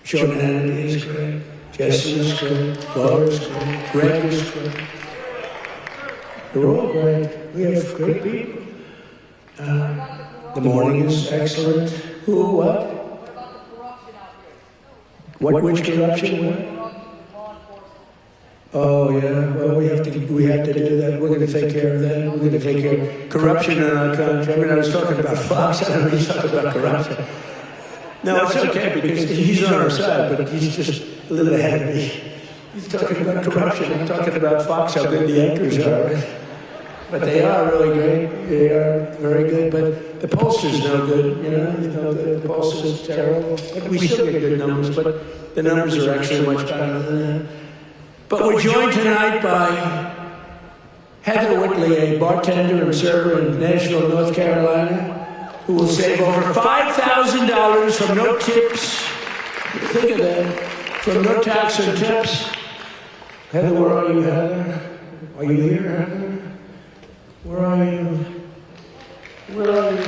Sean Hannity is great. Jesse is great, Laura's great, Greg is great. They're all great. We have great people. The morning is excellent. Who, what? What about the corruption out here? Which corruption? Oh yeah, well we have to do that. We're going to take care of that. We're going to take care of corruption in our country. I mean, I was talking about Fox, I don't know, he's talking about corruption. No, it's okay because he's on our side, but he's just a little ahead of me. He's talking about corruption. I'm talking about Fox, how good the anchors are. But they are really great. They are very good. But the pollster's no good. You know the pollster's terrible. But we still get good numbers. But the numbers are actually much better than that. But we're joined tonight by Heather Whitley, a bartender and server in Nashville, North Carolina, who will save over $5,000 from no tips. Think of that. From no tax and tips. Heather, where are you, Heather? Are you here, Heather? Where are you? Where are you?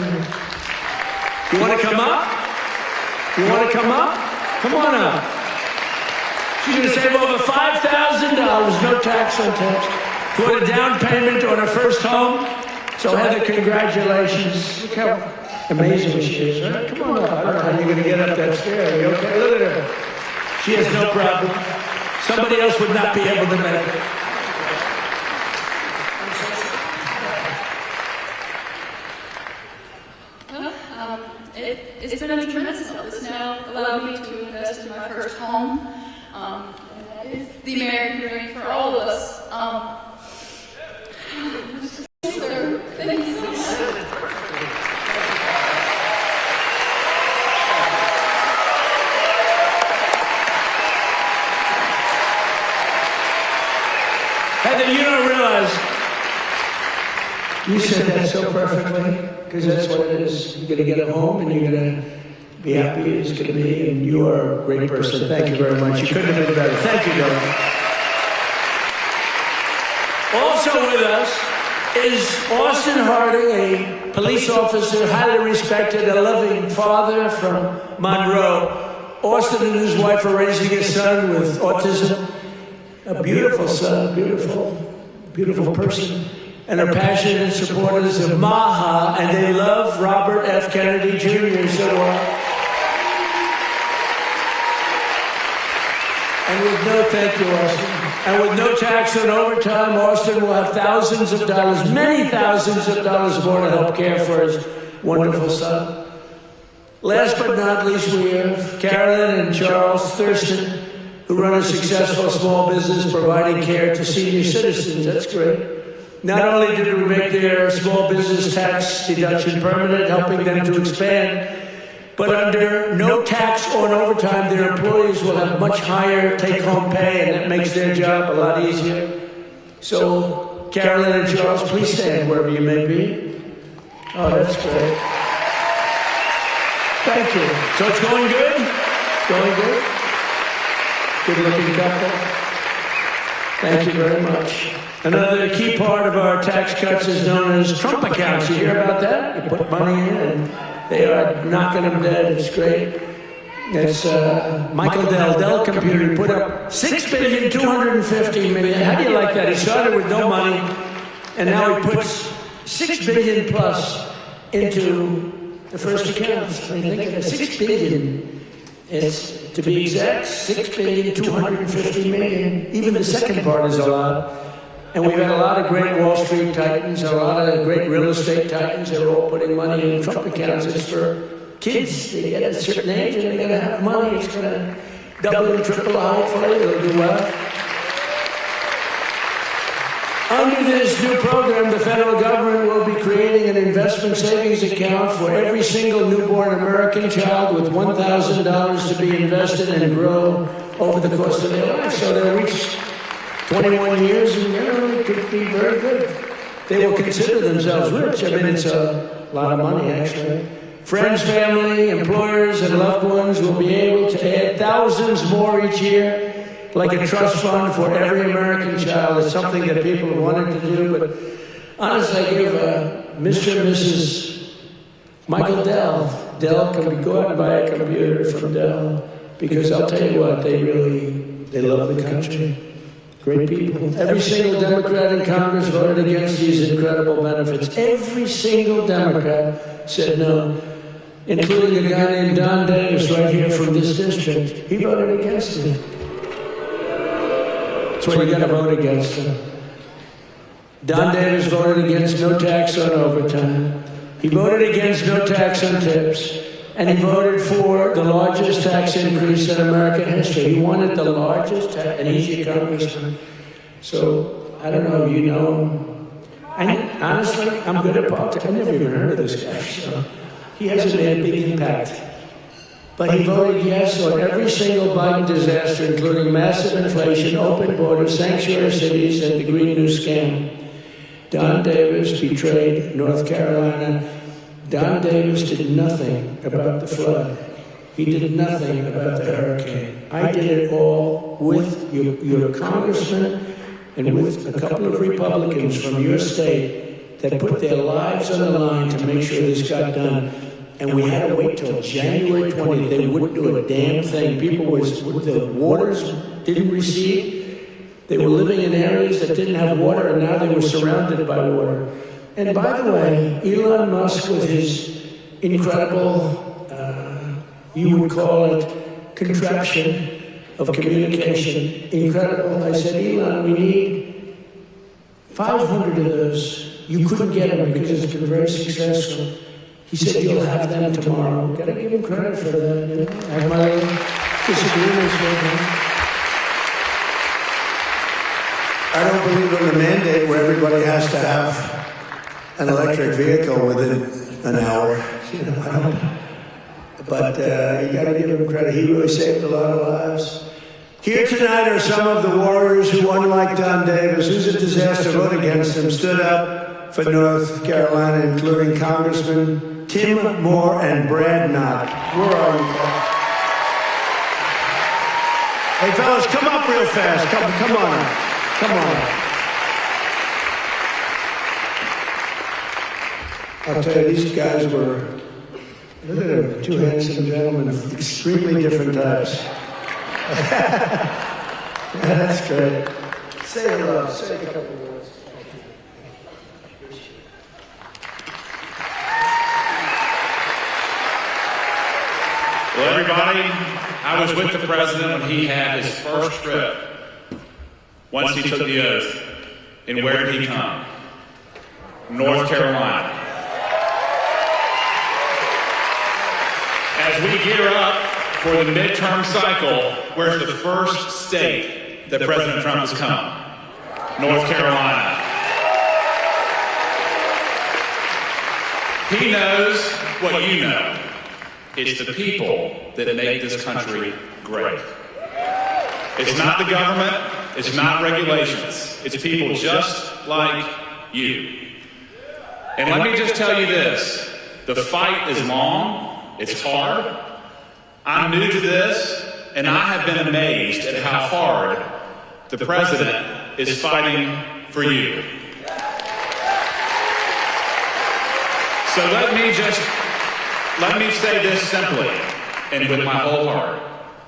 You want to come up? You want to come up? Come on up. She's going to save over $5,000, no tax on tips, toward a down payment on her first home. So Heather, congratulations. Look how amazing she is, right? Come on up. I don't know how you're going to get up that stair. Are you okay? Look at her. She has no problem. Somebody else would not be able to make it. It's been a tremendous help. It's now allowed me to invest in my first home. And that is the American dream for all of us. Sir, thank you so much. Heather, you don't realize you said that so perfectly, because that's what it is. You're going to get a home and you're going to be happy as going to be, and you are a great person. Thank you very much. You couldn't have been better. Thank you, Governor. Also with us is Austin Harding, a police officer, highly respected, a loving father from Monroe. Austin and his wife are raising a son with autism. A beautiful son, beautiful person, and are passionate supporters of MAHA, and they love Robert F. Kennedy Jr. so well. And with no, thank you, Austin. And with no tax on overtime, Austin will have thousands of dollars, many thousands of dollars more to help care for his wonderful son. Last but not least, we have Carolyn and Charles Thurston, who run a successful small business providing care to senior citizens. That's great. Not only did we make their small business tax deduction permanent, helping them to expand, but under no tax on overtime, their employees will have much higher take-home pay, and that makes their job a lot easier. So, Carolyn and Charles, please stand wherever you may be. Oh, that's great. Thank you. So it's going good? Going good? Good-looking couple. Thank you very much. Another key part of our tax cuts is known as Trump accounts. You hear about that? You put money in and they are knocking them dead. It's great. It's Michael Dell Computer put up $6,250,000,000. How do you like that? He started with no money, and now he puts $6 billion plus into the first accounts. I mean, think of it, $6 billion. It's, to be exact, $6,250,000,000. Even the second part is a lot. And we've had a lot of great Wall Street titans, a lot of great real estate titans. They're all putting money in Trump accounts. It's for kids. They get a certain age and they're going to have money. It's going to double and triple, hopefully. It'll do well. Under this new program, the federal government will be creating an investment savings account for every single newborn American child with $1,000 to be invested and grow over the course of their life. So they'll reach 21 years and it could be very good. They will consider themselves rich. I mean, it's a lot of money, actually. Friends, family, employers, and loved ones will be able to add thousands more each year, like a trust fund for every American child. It's something that people wanted to do, but honestly, I give Mr. and Mrs. Michael Dell can go out and buy a computer from Dell, because I'll tell you what, they love the country. Great people. Every single Democrat in Congress voted against these incredible benefits. Every single Democrat said no, including a guy named Don Davis right here from this district. He voted against it. That's why you got to vote against him. Don Davis voted against no tax on overtime. He voted against no tax on tips. And he voted for the largest tax increase in American history. He wanted the largest tax, and he's your congressman. So, I don't know if you know him. And honestly, I'm good at politics. I've never even heard of this guy. So he hasn't made a big impact. But he voted yes on every single Biden disaster, including massive inflation, open borders, sanctuary cities, and the Green New Scam. Don Davis betrayed North Carolina. Don Davis did nothing about the flood. He did nothing about the hurricane. I did it all with your congressman and with a couple of Republicans from your state that put their lives on the line to make sure this got done. And we had to wait till January 20th. They wouldn't do a damn thing. The waters didn't recede. They were living in areas that didn't have water, and now they were surrounded by water. And by the way, Elon Musk, with his incredible, you would call it, contraption of communication. Incredible. I said, Elon, we need 500 of those. You couldn't get them because it's been very successful. He said, you'll have them tomorrow. Got to give him credit for that. You know? I have my own disagreements with him. I don't believe in the mandate where everybody has to have an electric vehicle within an hour. You know, I don't. But you got to give him credit. He really saved a lot of lives. Here tonight are some of the warriors who, unlike Don Davis, who's a disaster, vote against him, stood up for North Carolina, including Congressman Tim Moore and Brad Knott. Where are you, guys? Hey, fellas, come up real fast. Come on up. Come on. I'll tell you, these guys were, look at them, two handsome gentlemen of extremely different types. Yeah, that's great. Say hello, say a couple words. Well, everybody, I was with the president when he had his first trip. Once he took the oath. And where did he come? North Carolina. As we gear up for the midterm cycle, where's the first state that President Trump has come? North Carolina. He knows what you know. It's the people that make this country great. It's not the government. It's not regulations. It's people just like you. And let me just tell you this. The fight is long. It's hard. I'm new to this, and I have been amazed at how hard the president is fighting for you. So let me say this simply, and with my whole heart.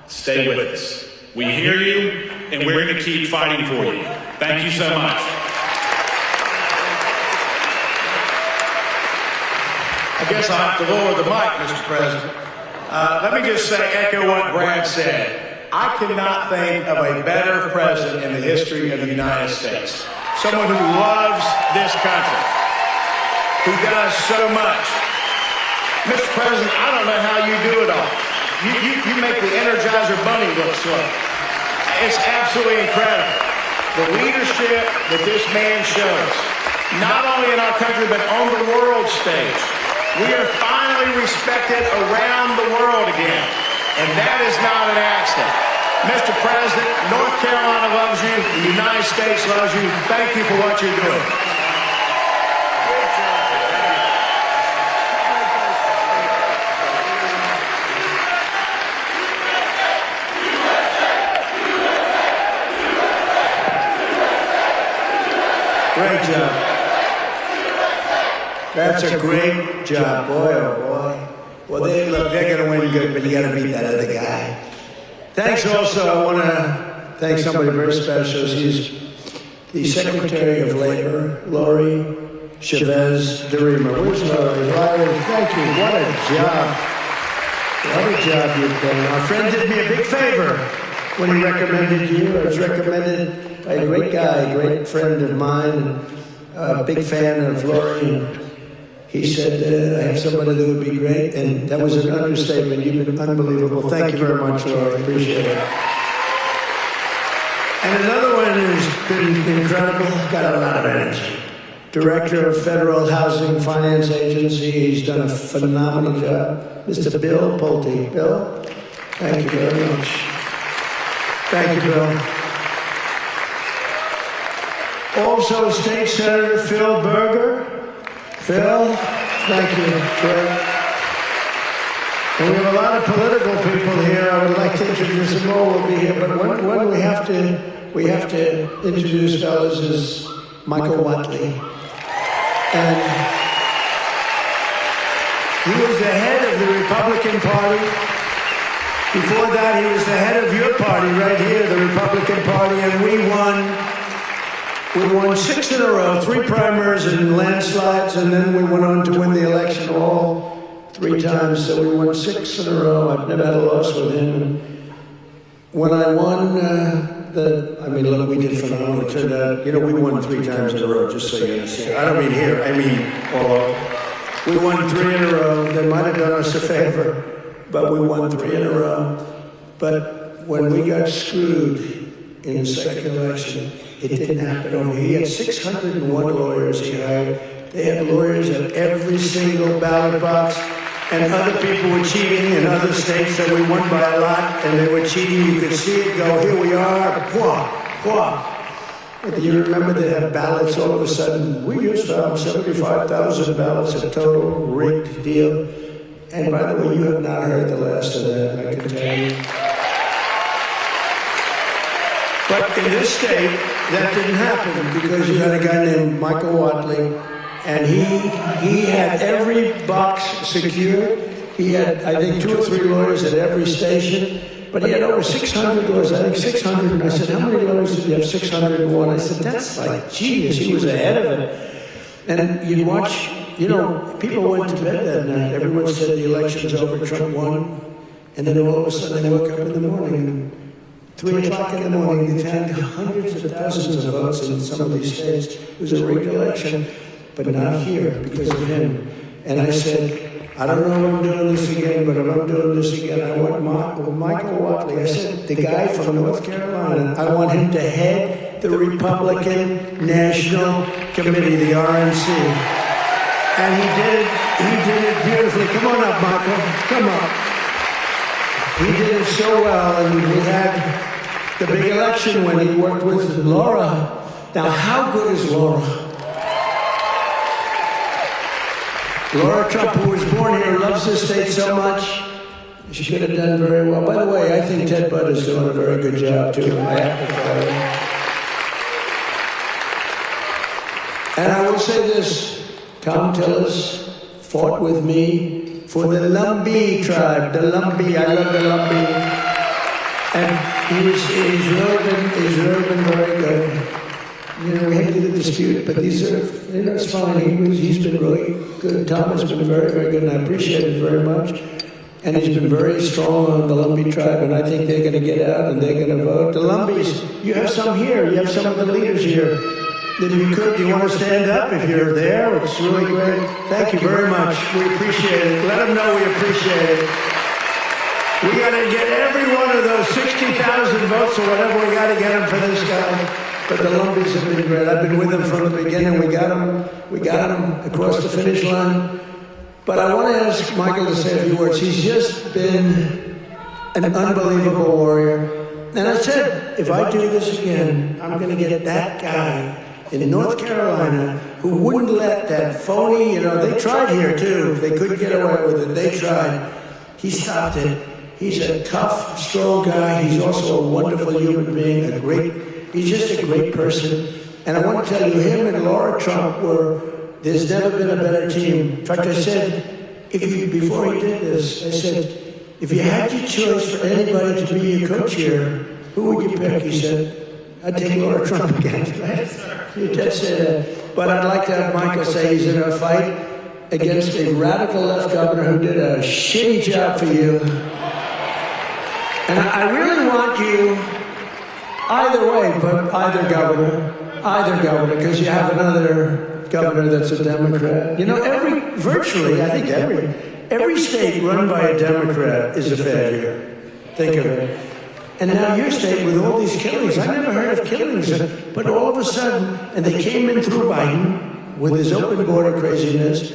Stay with us. We hear you, and we're going to keep fighting for you. Thank you so much. I guess I'll have to lower the mic, Mr. President. Let me just echo what Brad said. I cannot think of a better president in the history of the United States. Someone who loves this country, who does so much. Mr. President, I don't know how you do it all. You make the Energizer Bunny look slow. It's absolutely incredible. The leadership that this man shows, not only in our country, but on the world stage. We are finally respected around the world again. And that is not an accident. Mr. President, North Carolina loves you. The United States loves you. Thank you for what you're doing. Great job. That's a great job, boy, oh boy. Well, they're going to win good, but you got to beat that other guy. Thanks also, I want to thank somebody very special. She's the Secretary of Labor, Lori Chavez DeRima. Where's Lori? Lori, thank you. What a job. What a job you've done. Our friend did me a big favor when he recommended you. I was recommended by a great guy, a great friend of mine, and a big fan of Lori. And he said, I have somebody that would be great, and that was an understatement. You've been unbelievable. Thank you very much, Lori. Appreciate it. And another one who's been incredible, got a lot of energy. Director of Federal Housing Finance Agency. He's done a phenomenal job. Mr. Bill Pulte. Bill, thank you very much. Thank you, Bill. Also, State Senator Phil Berger. Phil, thank you. Phil. And we have a lot of political people here. I would like to introduce them all. Will be here, but one we have to introduce, fellas, is Michael Watley. And he was the head of the Republican Party. Before that, he was the head of your party right here, the Republican Party, and we won 6 in a row, 3 primaries and landslides, and then we went on to win the election all 3 times, so we won 6 in a row. I've never had a loss with him. when I won look, we did phenomenal. It turned out, we won 3 times in a row, just so you understand. I don't mean here, I mean all over. We won 3 in a row. They might have done us a favor, but we won 3 in a row. But when we got screwed in the second election, it didn't happen over here. He had 601 lawyers he hired. They had lawyers at every single ballot box. And other people were cheating in other states that we won by a lot, and they were cheating. You could see it go, here we are, You remember they had ballots all of a sudden. We just found 75,000 ballots, a total rigged deal. And by the way, you have not heard the last of that, I can tell you. But in this state, that didn't happen because you had a guy named Michael Watley. And he had every box secured. He had, I think, 2 or 3 lawyers at every station. But he had over 600 lawyers, I think 600. And I said, how many lawyers did you have? 601. I said, that's like genius. He was ahead of it. And you'd watch, people went to bed that night. Everyone said the election's over, Trump won. And then all of a sudden they woke up in the morning. 3 o'clock in the morning, they had hundreds of thousands of votes in some of these states. It was a rigged election. But not here because of him. And I said, I don't know if I'm doing this again, but if I'm doing this again, I want Michael Watley. I said, the guy from North Carolina, I want him to head the Republican National Committee, the RNC. And he did it beautifully. Come on up, Michael. Come up. He did it so well, and we had the big election when he worked with Laura. Now, how good is Laura? Laura Trump, who was born here, loves this state so much. She could have done very well. By the way, I think Ted Budd is doing a very good job, too. I have to tell you. And I will say this. Tom Tillis fought with me for the Lumbee tribe. The Lumbee. I love the Lumbee. And he's really been very good. We had to dispute, but these are, it's fine. He's been really good. Tom has been very, very good, and I appreciate it very much. And he's been very strong on the Lumbee tribe, and I think they're going to get out and they're going to vote. The Lumbees, you have some here. You have some of the leaders here. If you could, do you want to stand up if you're there? It's really great. Thank you very much. We appreciate it. Let them know we appreciate it. We got to get every one of those 60,000 votes or whatever we got to get them for this guy. But the Lumbees have been great. I've been with them from the beginning. We got them across the finish line. But I want to ask Michael to say a few words. He's just been an unbelievable warrior. And I said, if I do this again, I'm going to get that guy in North Carolina who wouldn't let that phony, they tried here too. They couldn't get away with it. They tried. He stopped it. He's a tough, strong guy. He's also a wonderful human being, he's just a great person. And I want to tell you, him and Laura Trump there's never been a better team. In fact, I said, before he did this, I said, if you had your choice for anybody to be your co-chair, who would you pick? He said, I'd take Laura Trump again. He did say that. But I'd like to have Michael say he's in a fight against a radical left governor who did a shitty job for you. And I really want you, either way, but either governor, because you have another governor that's a Democrat. Virtually, I think every state run by a Democrat is a failure. Think of it. And now your state with all these killings, I never heard of killings, but all of a sudden, and they came in through Biden with his open border craziness,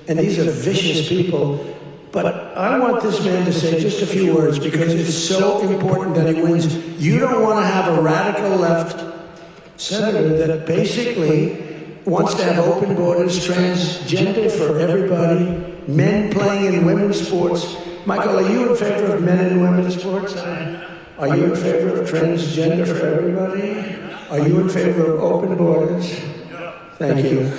and these are vicious people. But I want this man to say just a few words because it's so important that he wins. You don't want to have a radical left senator that basically wants to have open borders, transgender for everybody, men playing in women's sports. Michael, are you in favor of men in women's sports? Are you in favor of transgender for everybody? Are you in favor of open borders? Thank you.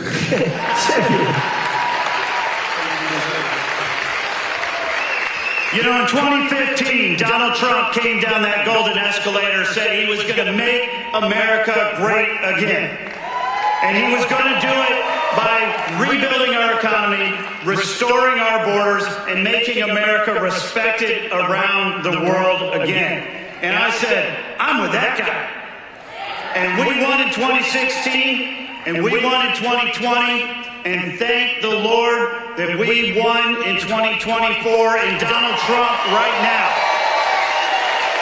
In 2015, Donald Trump came down that golden escalator, said he was going to make America great again. And he was going to do it by rebuilding our economy, restoring our borders, and making America respected around the world again. And I said, I'm with that guy. And we won in 2016, and we won in 2020, and thank the Lord that we won in 2024, and Donald Trump right now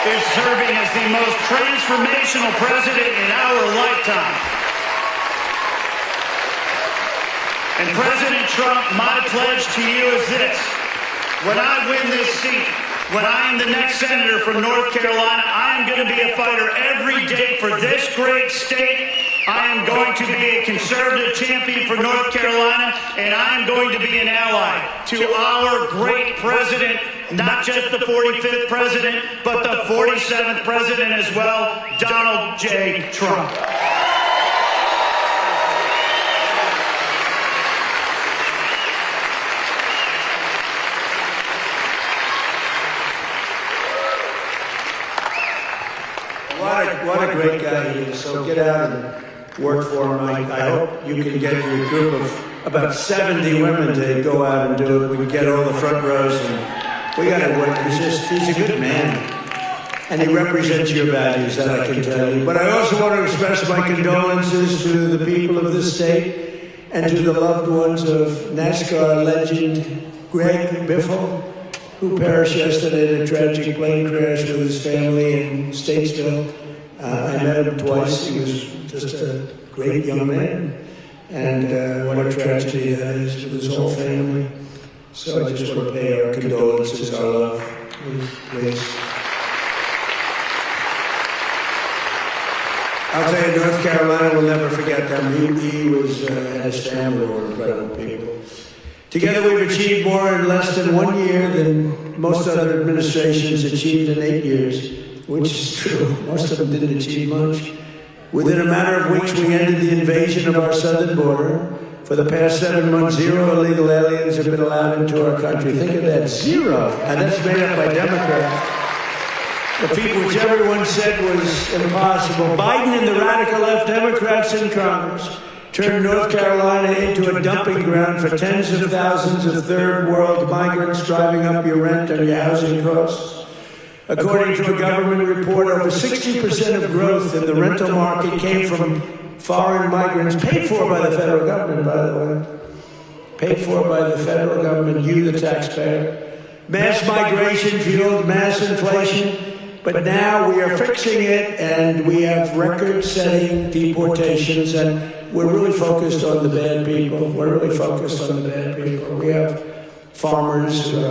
is serving as the most transformational president in our lifetime. And President Trump, my pledge to you is this. When I win this seat, when I am the next senator from North Carolina, I am going to be a fighter every day for this great state. I am going to be a conservative champion for North Carolina, and I am going to be an ally to our great president, not just the 45th president, but the 47th president as well, Donald J. Trump. What a great guy he is. So get out and work for him. I hope you can get your group of about 70 women to go out and do it. We can get all the front rows, and we got to work. He's a good man. And he represents your values, that I can tell you. But I also want to express my condolences to the people of this state and to the loved ones of NASCAR legend Greg Biffle, who perished yesterday in a tragic plane crash with his family in Statesville. I met him twice. He was just a great young man. And what a tragedy that is with his whole family. So I just want to pay our condolences, our love. Please. I'll tell you, North Carolina will never forget them. He was, and his family were incredible people. Together we've achieved more in less than 1 year than most other administrations achieved in 8 years, which is true. Most of them didn't achieve much. Within a matter of weeks, we ended the invasion of our southern border. For the past 7 months, 0 illegal aliens have been allowed into our country. Think of that, 0. And that's made up by Democrats. The feat which everyone said was impossible. Biden and the radical left Democrats in Congress turned North Carolina into a dumping ground for tens of thousands of third world migrants driving up your rent and your housing costs. According to a government report, over 60% of growth in the rental market came from foreign migrants, paid for by the federal government, by the way. Paid for by the federal government, you the taxpayer. Mass migration fueled mass inflation. But now we are fixing it, and we have record-setting deportations, and we're really focused on the bad people. We're really focused on the bad people. We have farmers who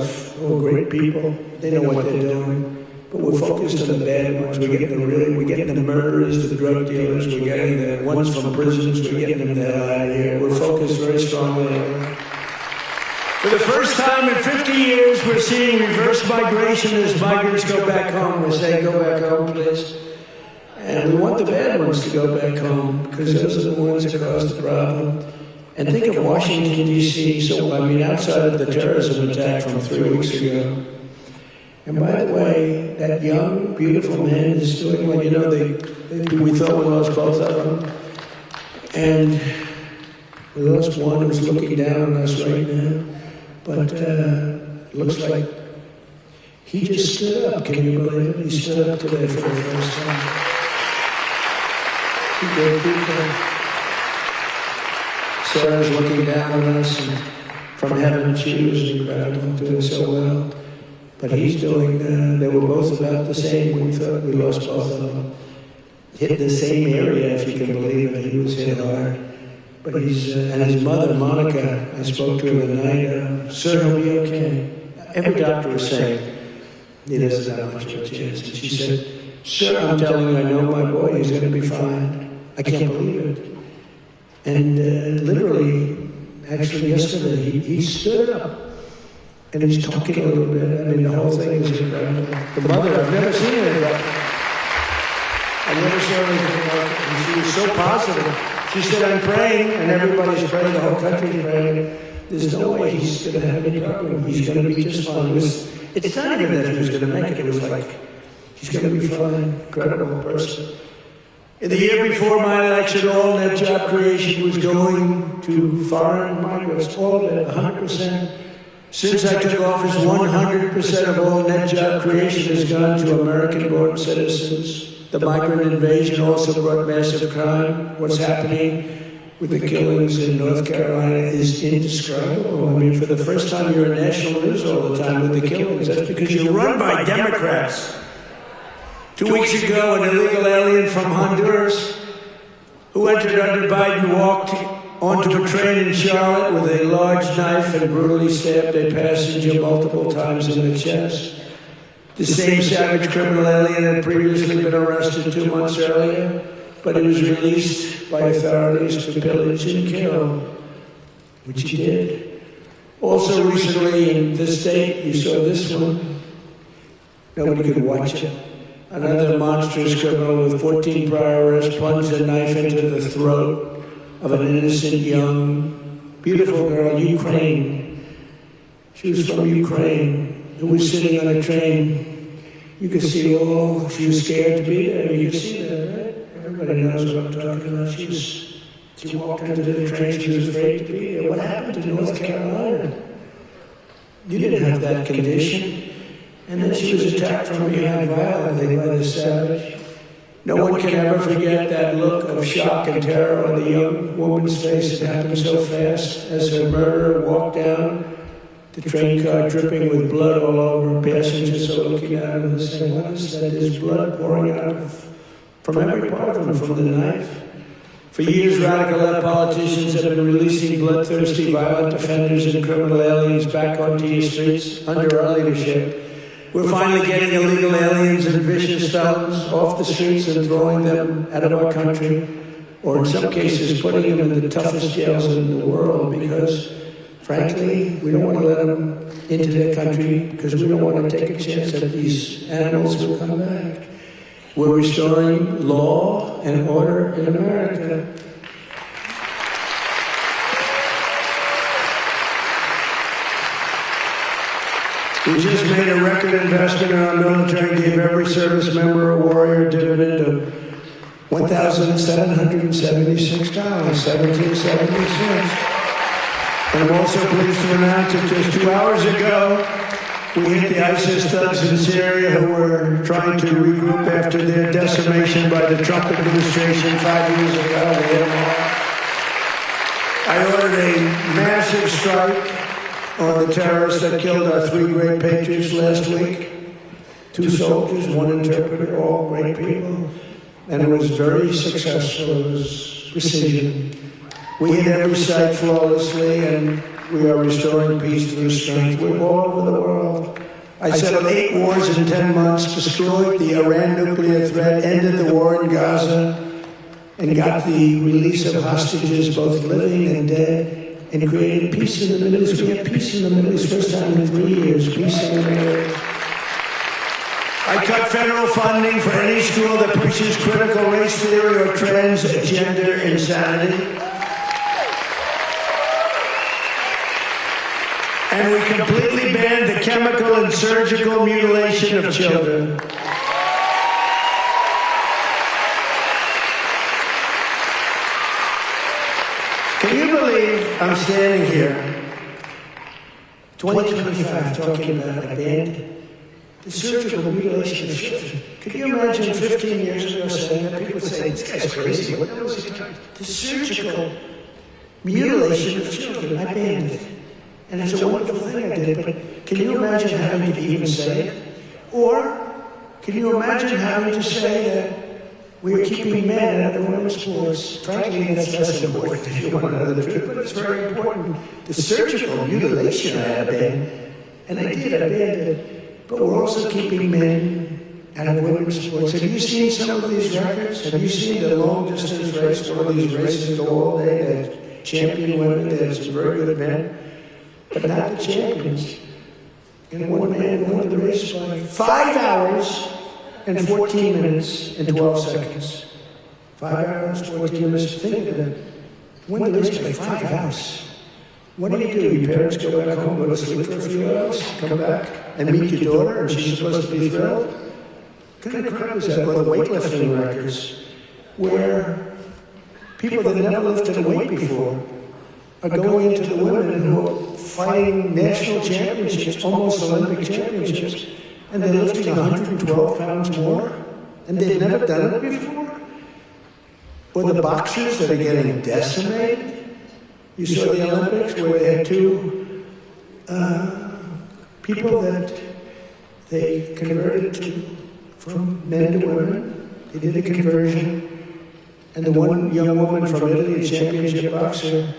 are great people. They know what they're doing. But we're focused on the bad ones. We're getting the murderers, the drug dealers. We're getting the ones from prisons. We're getting them the hell out of here. We're focused very strongly on that. For the first time in 50 years, we're seeing reverse migration as migrants go back home. We're saying, go back home, please. And we want the bad ones to go back home, because those are the ones that caused the problem. And think of Washington, D.C. So, outside of the terrorism attack from 3 weeks ago. And by the way, that young, beautiful man is doing well. We thought we lost both of them. And we lost one who's looking down on us right now. But it looks like he just stood up. Can you believe it? He stood up today for the first time. He did. Sarah's looking down on us, and from heaven, she was incredible, doing so well. But he's doing, they were both about the same. We thought we lost both of them. Hit the same area, if you can believe it. He was hit hard. But and his mother, Monica, I spoke to her the night, sir, he'll be okay. Every doctor was saying, he doesn't have much of a chance. And she said, sir, I'm telling you, I know my boy, he's going to be fine. I can't believe it. And literally, actually yesterday, he stood up. And he's talking a little bit. The whole thing is incredible. The mother, I've never seen her like that. I never saw anything like it. And she was so positive. She said, I'm praying, and everybody's praying, the whole country's praying. There's no way he's going to have any problem. He's going to be just fine. It's not even that he was going to make it. It was like, he's going to be fine. Incredible person. In the year before my election, all net job creation was going to foreign migrants. All of it, 100%. Since I took office, 100% of all net job creation has gone to American-born citizens. The migrant invasion also brought massive crime. What's happening with the killings in North Carolina is indescribable. I mean, for the first time, you're in national news all the time with the killings. That's because you're run by Democrats. 2 weeks ago, an illegal alien from Honduras who entered under Biden walked onto a train in Charlotte with a large knife and brutally stabbed a passenger multiple times in the chest. The same savage criminal alien had previously been arrested 2 months earlier, but he was released by authorities to pillage and kill, which he did. Also recently in this state, you saw this one. Nobody could watch it. Another monstrous criminal with 14 prior arrests plunged a knife into the throat of an innocent, young, beautiful girl, Ukraine. She was from Ukraine, who was sitting on a train. You could see, she was scared to be there. You could see that, right? Everybody knows what I'm talking about. She walked into the train, she was afraid to be there. What happened to North Carolina? You didn't have that condition. And then she was attacked from behind violently by the savage. No one can ever forget that look of shock and terror on the young woman's face. It happened so fast as her murderer walked down the train car dripping with blood all over. Passengers are looking at her and saying, what is that? There's blood pouring out from every part of him, from the knife. For years, radical left politicians have been releasing bloodthirsty, violent offenders and criminal aliens back onto your streets under our leadership. We're finally getting illegal aliens and vicious felons off the streets and throwing them out of our country, or in some cases putting them in the toughest jails in the world because, frankly, we don't want to let them into their country because we don't want to take a chance that these animals will come back. We're restoring law and order in America. We just made a record investment in our military and gave every service member a warrior dividend of $1,776, 1776. And I'm also pleased to announce that just 2 hours ago, we hit the ISIS thugs in Syria who were trying to regroup after their decimation by the Trump administration 5 years ago. I ordered a massive strike on the terrorists that killed our 3 great patriots last week. 2 soldiers, 1 interpreter, all great people. And it was very successful. It was precision. We hit every site flawlessly, and we are restoring peace through strength. We're all over the world. I settled 8 wars in 10 months, destroyed the Iran nuclear threat, ended the war in Gaza, and got the release of hostages, both living and dead, and created peace in the Middle East. We had peace in the Middle East first time in 3 years. Peace in the Middle East. I cut federal funding for any school that pushes critical race theory or transgender insanity. And we completely banned the chemical and surgical mutilation of children. Can you believe I'm standing here, 2025, talking about a banned the surgical mutilation of children? Could you imagine 15 years ago saying that? People would say, this guy's crazy. What was he talking about? The surgical mutilation of children. I banned it. And it's a wonderful thing I did, but can you imagine having to even say it? Or can you imagine having to say that we're keeping men out of women's sports? Frankly, that's less important if you want to know the truth, but it's very important. The surgical mutilation I had banned, and I did, I banned it, but we're also keeping men out of women's sports. Have you seen some of these records? Have you seen the long-distance race where these races go all day? They champion women, there's some very good men, but not the champions. And one man won the race by 5 hours and 14 minutes and 12 seconds. 5 hours, 14 minutes. Think of that. Won the race by 5 hours. What do? Your parents go back home, go to sleep for a few hours, come back and meet your daughter, and she's supposed to be thrilled? What kind of crap is that? Well, the weightlifting records, where people that never lifted a weight before are going into the women who are fighting national championships, almost Olympic championships, and they're lifting 112 pounds more, and they've never done it before? Or the boxers that are getting decimated? You saw the Olympics where they had two people that they converted from men to women. They did a conversion. And the one young woman from Italy, a championship boxer,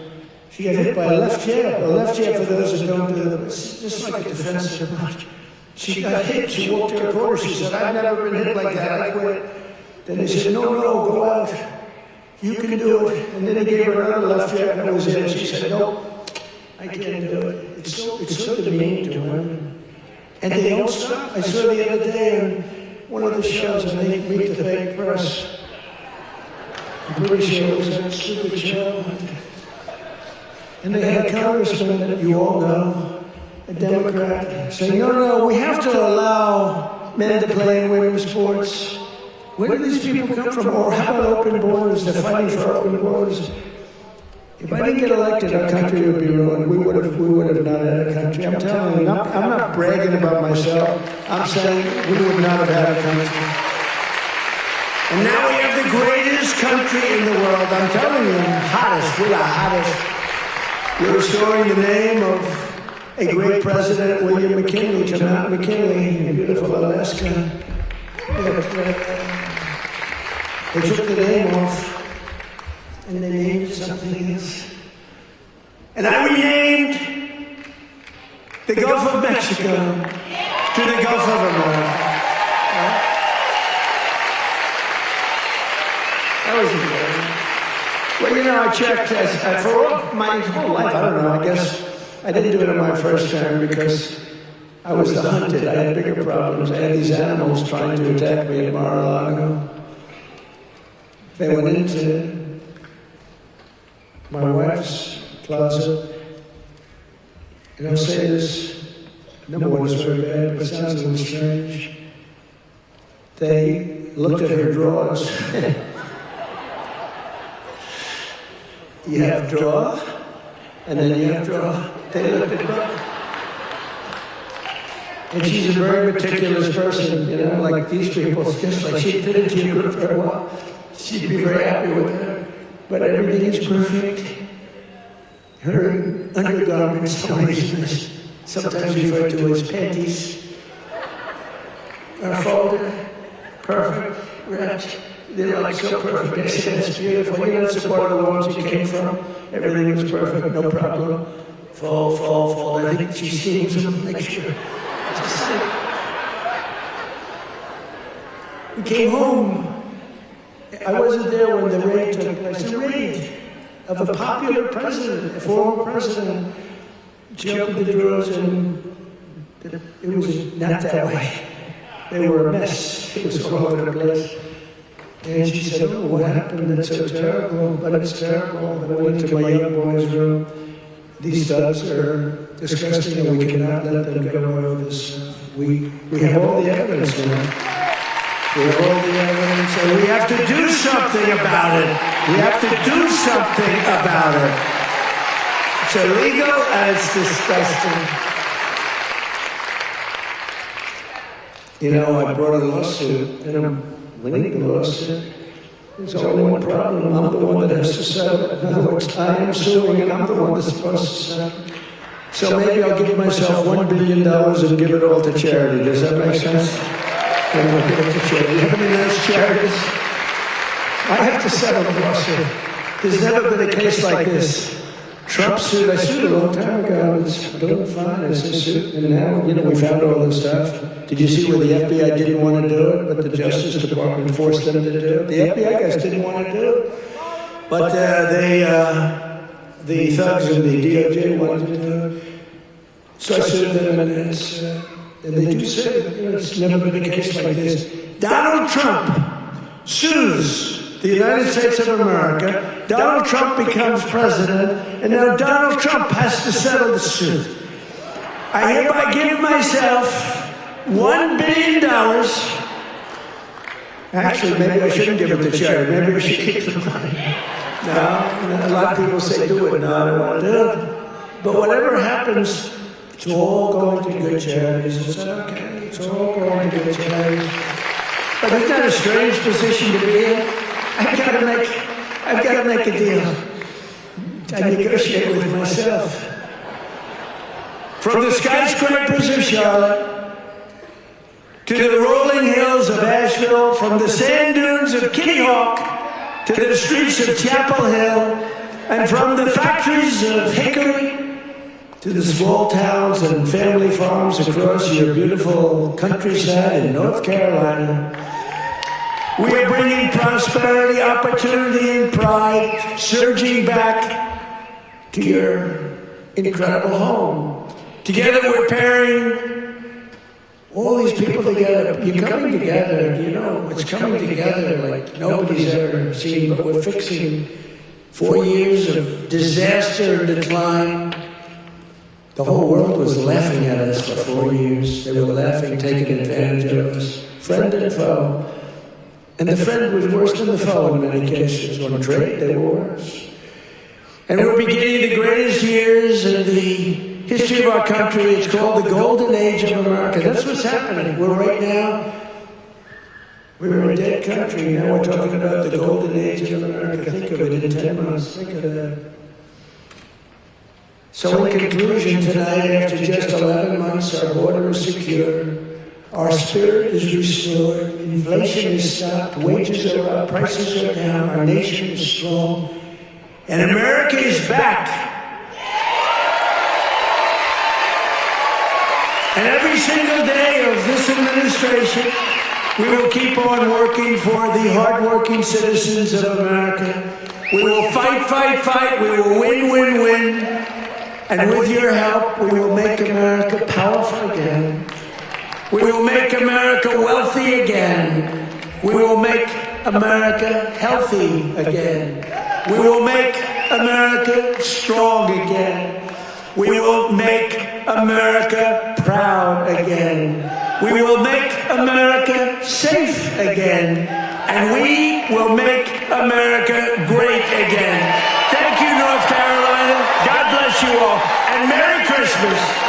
she got hit by a left jab. A left jab, for those that don't do it, it's just like a defensive punch. She got hit. She walked to her corner. She said, "I've never been hit like that. I quit." Then they said, "No, go out. You can do it." And then they gave her another left jab, and that was it. She said, "No, I can't do it." It's so demeaning to women. And they don't stop. I saw the other day on one of the shows, and they meet the fake press. I'm pretty sure it was that stupid show. And they had a congressman that you all know, a Democrat, saying, no, we have to allow men to play in women's sports. Where do these people come from? Or how about open borders? They're fighting for open borders. If I didn't get elected, our country would be ruined. We would have not had a country. I'm telling you, I'm not bragging about myself. I'm saying we would not have had a country. And now we have the greatest country in the world. I'm telling you, hottest. We're the hottest. We're restoring the name of a great president, William McKinley, to Mount McKinley in beautiful Alaska. They took the name off, and they named it something else. And I renamed the Gulf of Mexico to the Gulf of America. That was important. Well, I checked for my whole life. I don't know. I guess I didn't do it in my first term because I was the hunted. I had bigger problems. I had these animals trying to attack me at Mar-a-Lago. They went into my wife's closet. And I'll say this, number one, it's very bad, but it sounds a little strange. They looked at her drawers. You have draw, and then you have draw. They looked at both. And she's a very meticulous person, like these people. It's just like she'd fit into your group very well. She'd be very happy with her. But everything is perfect. Her undergarments, sometimes referred to as panties, are folded, perfect, wrapped. They're like so perfect. They say that's beautiful. That's the part of the world she came from. Everything was perfect, no problem. Fold. I think she seems to make sure. We came home. I wasn't there when the raid took place. A raid of a popular president, a former president, she opened the drawers and it was not that way. They were a mess. It was all over the place. And she said, "Oh, what happened? That's so terrible, but it's terrible." I went into my young boy's room. These thugs are disgusting, and we cannot let them get away with this. We have all the evidence now. We have all the evidence, and we have to do something about it. We have to do something about it. It's illegal, and it's disgusting. I brought a lawsuit, and I'm winning the lawsuit. There's only one problem. I'm the one that has to settle it. In other words, I am suing, and I'm the one that's supposed to settle. So maybe I'll give myself $1 billion and give it all to charity. Does that make sense? And I'll give it to charity. You have any nice charities? I have to settle the lawsuit. There's never been a case like this. Trump sued. I sued a long time ago. It's doing fine. It's a suit. And now, we found all this stuff. Did you see where the FBI didn't want to do it, but the Justice Department forced them to do it? The FBI guys didn't want to do it. But the thugs and the DOJ wanted to do it. So I sued them, and they do say it's never been a case like this. Donald Trump sues the United States of America. Donald Trump becomes president, and now Donald Trump has to settle the suit. I hereby give myself $1 billion. Actually, maybe I shouldn't give it to charity. Maybe I should keep the money. No, a lot of people say do it. No, I don't want to do it. But whatever happens, it's all going to good charities. I said, okay, it's all going to good charities. But isn't that a strange position to be in? I've got to make a deal. I negotiate with myself. From the skyscrapers of Charlotte to the rolling hills of Asheville, from the sand dunes of Kitty Hawk to the streets of Chapel Hill, and from the factories of Hickory to the small towns and family farms across your beautiful countryside in North Carolina, we are bringing prosperity, opportunity, and pride surging back to your incredible home. Together we're pairing all these people together. You're coming together, you know, it's coming together like nobody's ever seen, but we're fixing 4 years of disaster and decline. The whole world was laughing at us for 4 years. They were laughing, taking advantage of us, friend and foe. And the friend was worse than the foe in many cases. On trade, they were worse. And we're beginning the greatest years in the history of our country. It's called the Golden Age of America. That's what's happening. We're right now, we're a dead country. Now we're talking about the Golden Age of America. Think of it in 10 months. Think of that. So in conclusion, tonight, after just 11 months, our border is secure. Our spirit is restored. Inflation is stopped. Wages are up. Prices are down. Our nation is strong. And America is back. And every single day of this administration, we will keep on working for the hardworking citizens of America. We will fight, fight, fight. We will win, win, win. And with your help, we will make America powerful again. We will make America wealthy again. We will make America healthy again. We will make America strong again. We will make America proud again. We will make America safe again. And we will make America great again. Thank you, North Carolina. God bless you all. And Merry Christmas.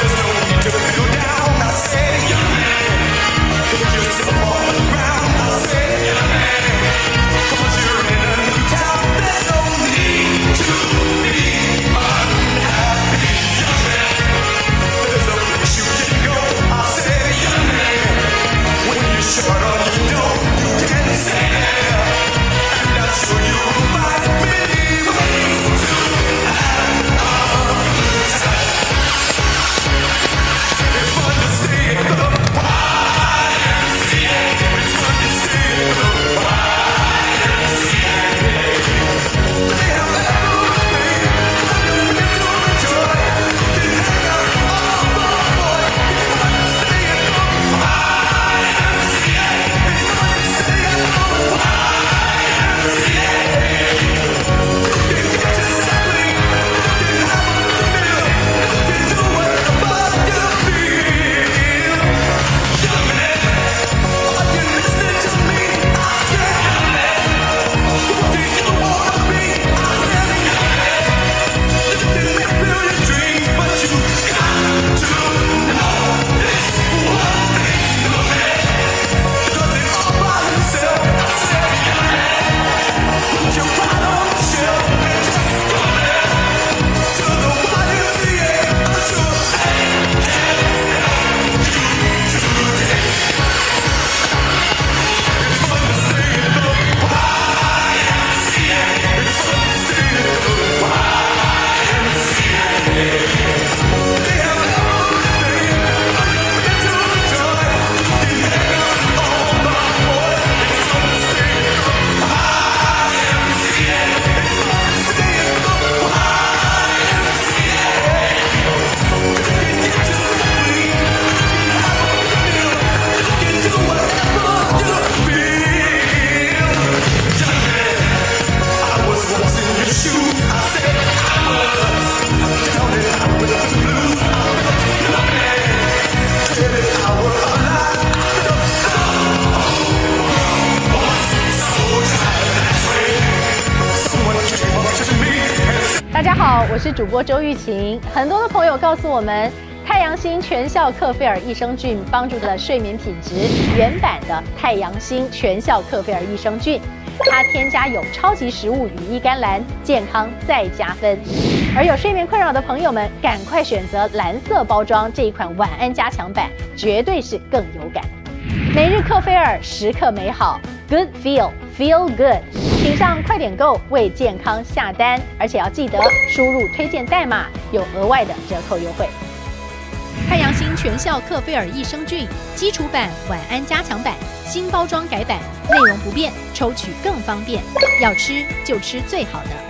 There's no need to 大家好，我是主播周玉琴。很多的朋友告诉我们，太阳星全效克菲尔益生菌帮助了睡眠品质。原版的太阳星全效克菲尔益生菌，它添加有超级食物羽衣甘蓝，健康再加分。而有睡眠困扰的朋友们，赶快选择蓝色包装这一款晚安加强版，绝对是更有感。每日克菲尔，时刻美好 ，Good Feel Good。请上快点购为健康下单，而且要记得输入推荐代码，有额外的折扣优惠。太阳星全效克菲尔益生菌基础版、晚安加强版，新包装改版，内容不变，抽取更方便。要吃就吃最好的。